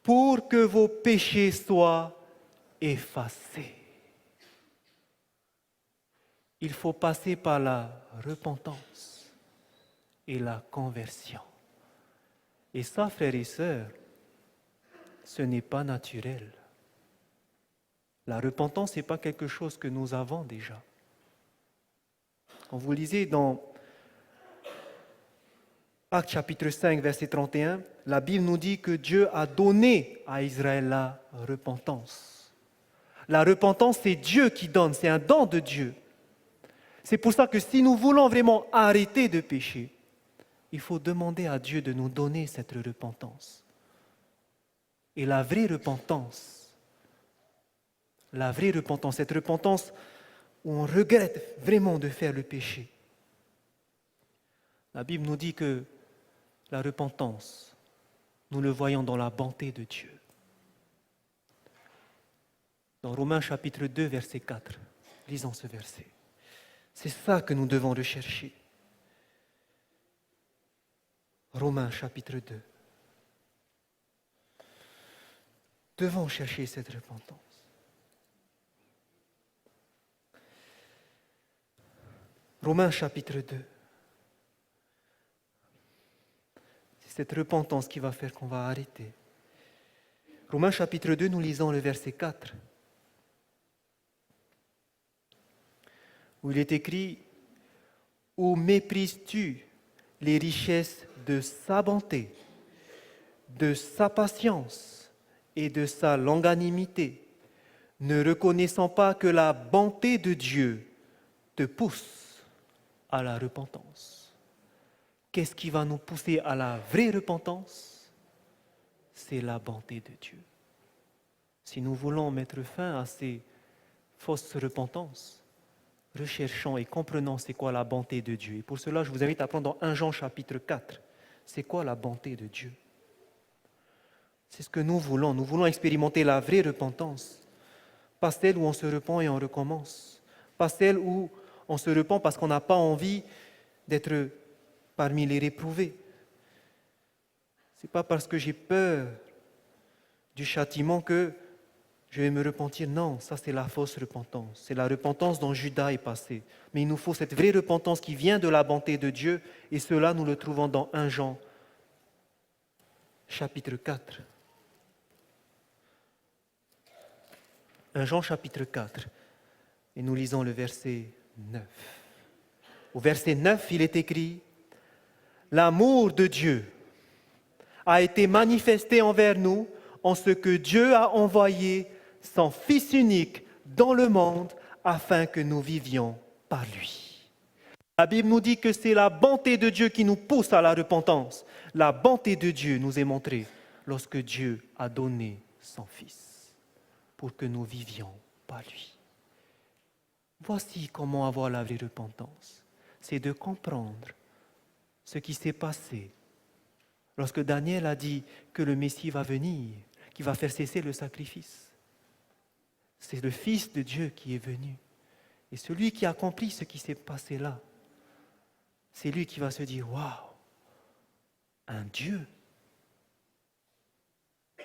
Speaker 1: pour que vos péchés soient effacés. Il faut passer par la repentance et la conversion. Et ça, frères et sœurs, ce n'est pas naturel. La repentance, ce n'est pas quelque chose que nous avons déjà. Quand vous lisez dans Actes chapitre 5, verset 31, la Bible nous dit que Dieu a donné à Israël la repentance. La repentance, c'est Dieu qui donne, c'est un don de Dieu. C'est pour ça que si nous voulons vraiment arrêter de pécher, il faut demander à Dieu de nous donner cette repentance. Et la vraie repentance, cette repentance où on regrette vraiment de faire le péché. La Bible nous dit que la repentance, nous le voyons dans la bonté de Dieu. Dans Romains chapitre 2, verset 4, lisons ce verset. C'est ça que nous devons rechercher. Romains chapitre 2. Devons chercher cette repentance. Romains chapitre 2. C'est cette repentance qui va faire qu'on va arrêter. Romains chapitre 2, nous lisons le verset 4. Où il est écrit: où méprises-tu les richesses de sa bonté, de sa patience et de sa longanimité, ne reconnaissant pas que la bonté de Dieu te pousse à la repentance. Qu'est-ce qui va nous pousser à la vraie repentance? C'est la bonté de Dieu. Si nous voulons mettre fin à ces fausses repentances, recherchons et comprenons c'est quoi la bonté de Dieu. Et pour cela, je vous invite à prendre dans 1 Jean chapitre 4. C'est quoi la bonté de Dieu? C'est ce que nous voulons. Nous voulons expérimenter la vraie repentance. Pas celle où on se repent et on recommence. Pas celle où on se repent parce qu'on n'a pas envie d'être parmi les réprouvés. Ce n'est pas parce que j'ai peur du châtiment que je vais me repentir. Non, ça c'est la fausse repentance. C'est la repentance dont Judas est passé. Mais il nous faut cette vraie repentance qui vient de la bonté de Dieu. Et cela, nous le trouvons dans 1 Jean, chapitre 4. 1 Jean, chapitre 4. Et nous lisons le verset 9. Au verset 9, il est écrit: l'amour de Dieu a été manifesté envers nous en ce que Dieu a envoyé son Fils unique dans le monde afin que nous vivions par lui. La Bible nous dit que c'est la bonté de Dieu qui nous pousse à la repentance. La bonté de Dieu nous est montrée lorsque Dieu a donné son Fils pour que nous vivions par lui. Voici comment avoir la vraie repentance. C'est de comprendre ce qui s'est passé lorsque Daniel a dit que le Messie va venir, qui va faire cesser le sacrifice. C'est le Fils de Dieu qui est venu. Et celui qui accomplit ce qui s'est passé là, c'est lui qui va se dire: waouh, un Dieu,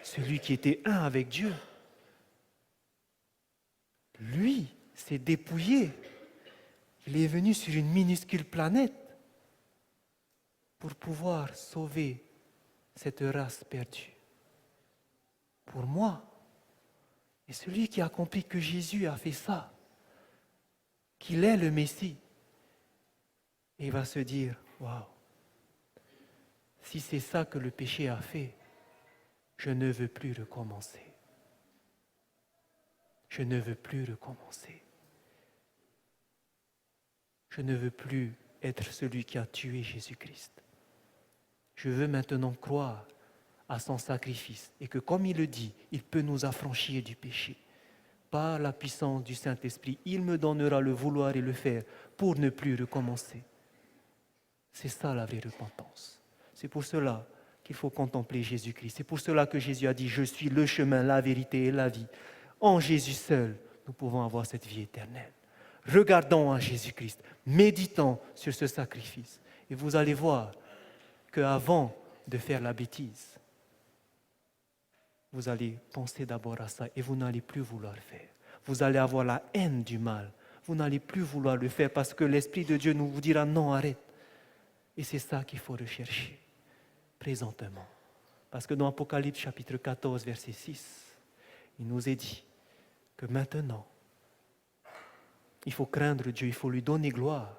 Speaker 1: celui qui était un avec Dieu, lui s'est dépouillé. Il est venu sur une minuscule planète pour pouvoir sauver cette race perdue. Pour moi, et celui qui a compris que Jésus a fait ça, qu'il est le Messie, il va se dire, waouh, si c'est ça que le péché a fait, je ne veux plus recommencer. Je ne veux plus recommencer. Je ne veux plus être celui qui a tué Jésus-Christ. Je veux maintenant croire à son sacrifice et que, comme il le dit, il peut nous affranchir du péché. Par la puissance du Saint-Esprit, il me donnera le vouloir et le faire pour ne plus recommencer. C'est ça la vraie repentance. C'est pour cela qu'il faut contempler Jésus-Christ. C'est pour cela que Jésus a dit « Je suis le chemin, la vérité et la vie ». En Jésus seul, nous pouvons avoir cette vie éternelle. Regardons à Jésus-Christ, méditons sur ce sacrifice. Et vous allez voir qu'avant de faire la bêtise, vous allez penser d'abord à ça et vous n'allez plus vouloir le faire. Vous allez avoir la haine du mal. Vous n'allez plus vouloir le faire parce que l'Esprit de Dieu nous vous dira non, arrête. Et c'est ça qu'il faut rechercher présentement. Parce que dans Apocalypse chapitre 14, verset 6, il nous est dit que maintenant, il faut craindre Dieu, il faut lui donner gloire,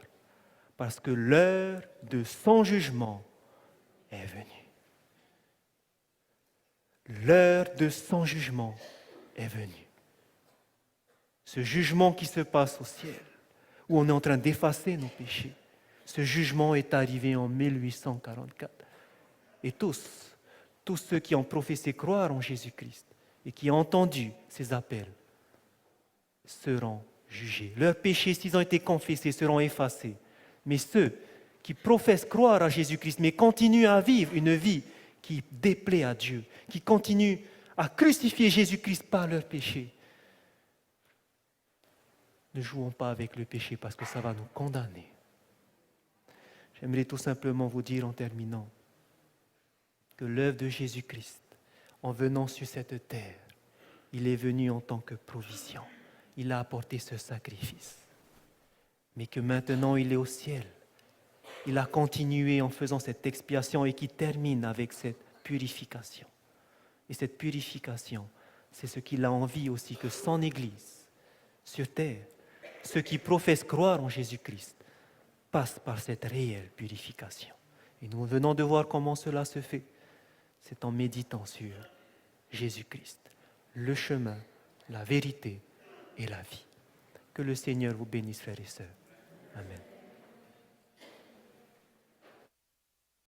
Speaker 1: parce que l'heure de son jugement est venue. L'heure de son jugement est venue. Ce jugement qui se passe au ciel, où on est en train d'effacer nos péchés, ce jugement est arrivé en 1844. Et tous ceux qui ont professé croire en Jésus-Christ et qui ont entendu ces appels seront jugés. Leurs péchés, s'ils ont été confessés, seront effacés. Mais ceux qui professent croire à Jésus-Christ, mais continuent à vivre une vie qui déplaît à Dieu, qui continuent à crucifier Jésus-Christ par leurs péchés, ne jouons pas avec le péché parce que ça va nous condamner. J'aimerais tout simplement vous dire en terminant que l'œuvre de Jésus-Christ, en venant sur cette terre, il est venu en tant que provision. Il a apporté ce sacrifice. Mais que maintenant il est au ciel. Il a continué en faisant cette expiation et qui termine avec cette purification. Et cette purification, c'est ce qu'il a envie aussi que son Église, sur terre, ceux qui professent croire en Jésus-Christ, passent par cette réelle purification. Et nous venons de voir comment cela se fait. C'est en méditant sur Jésus-Christ, le chemin, la vérité et la vie. Que le Seigneur vous bénisse, frères et sœurs. Amen.